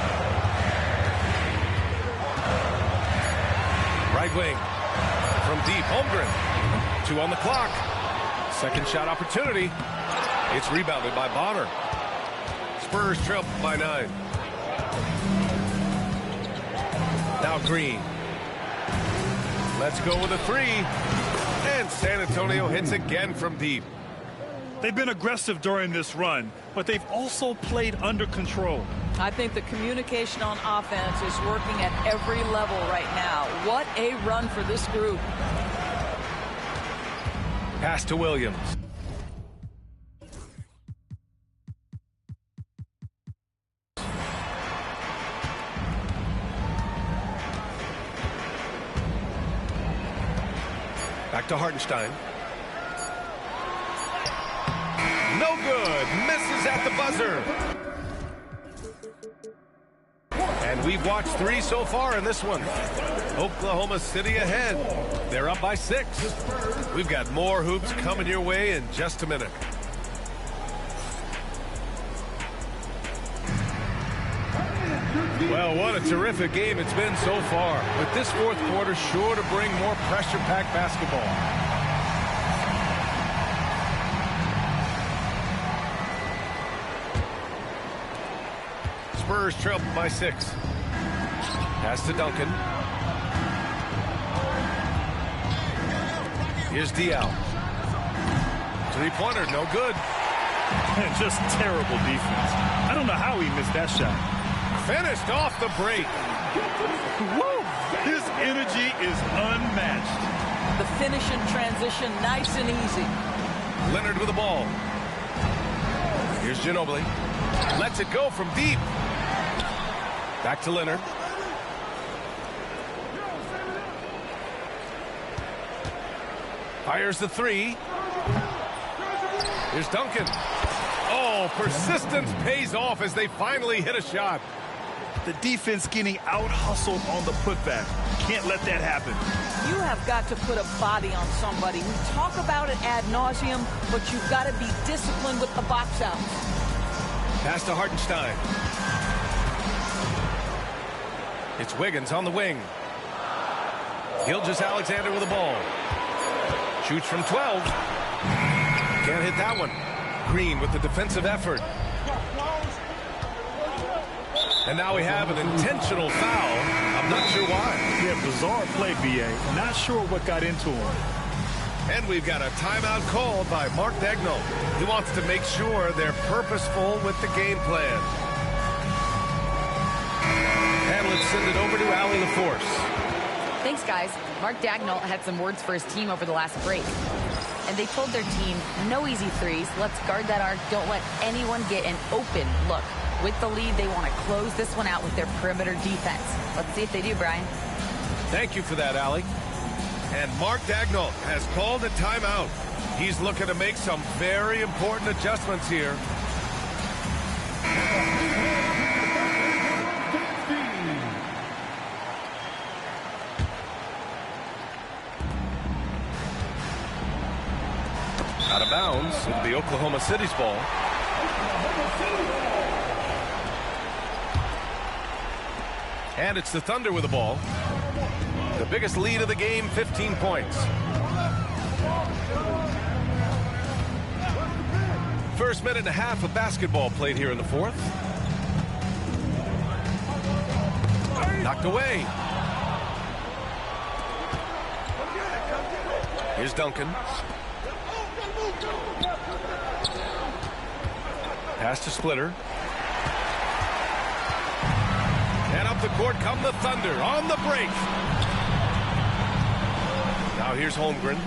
Right wing. From deep, Holmgren. 2 on the clock. Second shot opportunity. It's rebounded by Bonner. Spurs trail by 9. Now Green. Let's go with a 3. And San Antonio hits again from deep. They've been aggressive during this run, but they've also played under control. I think the communication on offense is working at every level right now. What a run for this group. Pass to Williams. Back to Hartenstein. No good. Misses at the buzzer. And we've watched 3 so far in this one. Oklahoma City ahead. They're up by 6. We've got more hoops coming your way in just a minute. Well, what a terrific game it's been so far. With this fourth quarter sure to bring more pressure-packed basketball. Spurs trail by 6. Pass to Duncan. Here's Diaw. 3-pointer, no good. And just terrible defense. I don't know how he missed that shot. Finished off the break. Woo! His energy is unmatched. The finish in transition, nice and easy. Leonard with the ball. Here's Ginobili. Lets it go from deep. Back to Leonard. Fires the three. Here's Duncan. Oh, persistence pays off as they finally hit a shot. The defense getting out-hustled on the putback. Can't let that happen. You have got to put a body on somebody. We talk about it ad nauseum, but you've got to be disciplined with the box out. Pass to Hartenstein. It's Wiggins on the wing. Gilgeous-Alexander with the ball. Shoots from 12. Can't hit that one. Green with the defensive effort. And now we have an intentional foul. I'm not sure why. Yeah, bizarre play, B.A. Not sure what got into him. And we've got a timeout called by Mark Daigneault. He wants to make sure they're purposeful with the game plan. And let's send it over to Allie LaForce. Thanks, guys. Mark Daigneault had some words for his team over the last break. And they told their team, no easy threes. Let's guard that arc. Don't let anyone get an open look. With the lead, they want to close this one out with their perimeter defense. Let's see if they do, Brian. Thank you for that, Allie. And Mark Daigneault has called a timeout. He's looking to make some very important adjustments here. Out of bounds, it'll be Oklahoma City's ball. And it's the Thunder with the ball. The biggest lead of the game, 15 points. First minute and a half of basketball played here in the fourth. Knocked away. Here's Duncan. Pass to Splitter. And up the court come the Thunder on the break. Now here's Holmgren.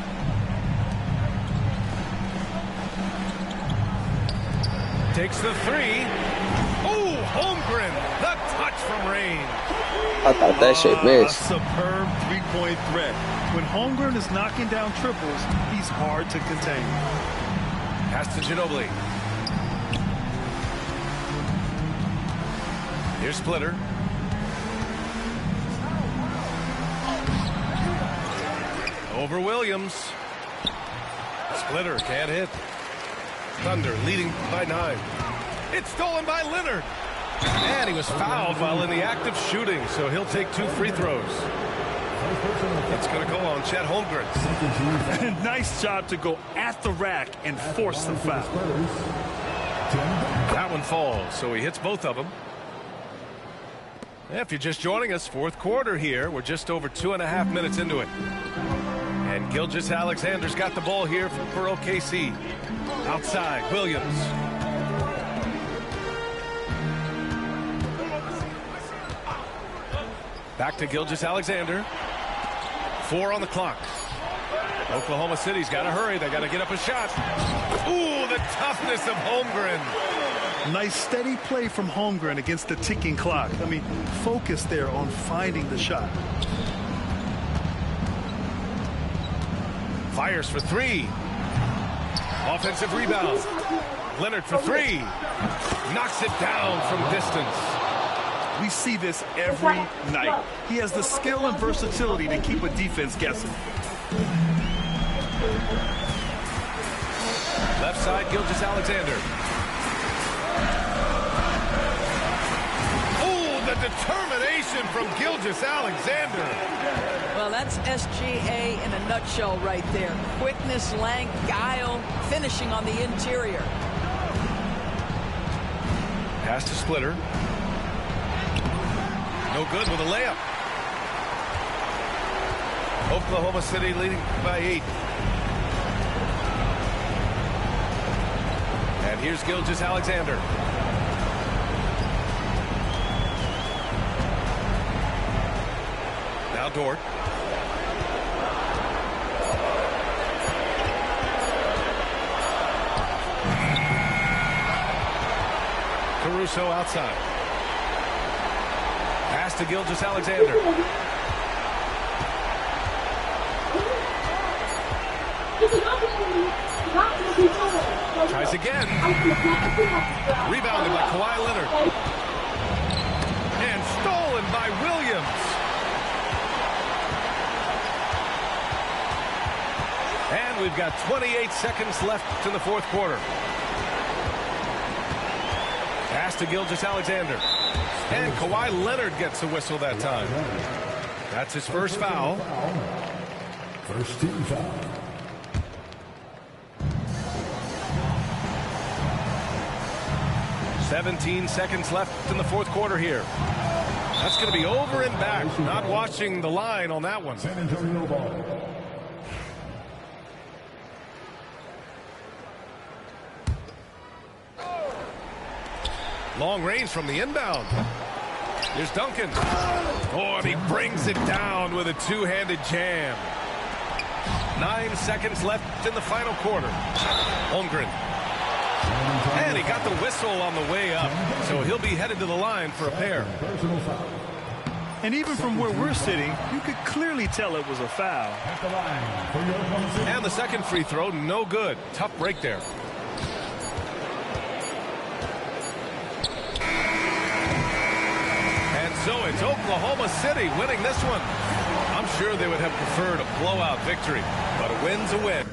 Takes the three. Oh, Holmgren, the touch from Rain. I thought that shit missed. A superb three-point threat. When Holmgren is knocking down triples, he's hard to contain. Pass to Ginobili. Here's Splitter. Over Williams. Splitter can't hit. Thunder leading by 9. It's stolen by Leonard. And he was fouled while in the act of shooting, so he'll take 2 free throws. It's going to go on Chet Holmgren. Nice job to go at the rack and force the foul. That one falls, so he hits both of them. If you're just joining us, fourth quarter here. We're just over 2.5 minutes into it. And Gilgeous-Alexander's got the ball here for OKC. Outside, Williams. Back to Gilgeous-Alexander. 4 on the clock. Oklahoma City's got to hurry. They got to get up a shot. Ooh, the toughness of Holmgren. Nice steady play from Holmgren against the ticking clock. I mean, focus there on finding the shot. Fires for 3. Offensive rebound. Leonard for 3. Knocks it down from distance. We see this every night. He has the skill and versatility to keep a defense guessing. Left side, Gilgeous-Alexander. Oh, the determination from Gilgeous-Alexander. Well, that's SGA in a nutshell right there. Quickness, length, guile, finishing on the interior. Pass to Splitter. No good with a layup. Oklahoma City leading by 8. And here's Gilgeous-Alexander. Now Dort. Caruso outside. Pass to Gilgeous-Alexander. Tries again. Rebounded by Kawhi Leonard. And stolen by Williams. And we've got 28 seconds left in the fourth quarter. Pass to Gilgeous-Alexander. And Kawhi Leonard gets a whistle that time. That's his first foul. First team foul. "17 seconds left in the fourth quarter here. That's going to be over and back. Not watching the line on that one. San Antonio ball. Long range from the inbound. Here's Duncan. Oh, and he brings it down with a two-handed jam. 9 seconds left in the final quarter. Holmgren. And he got the whistle on the way up, so he'll be headed to the line for a pair. And even from where we're sitting, you could clearly tell it was a foul. And the second free throw, no good. Tough break there. And so it's Oklahoma City winning this one. I'm sure they would have preferred a blowout victory, but a win's a win.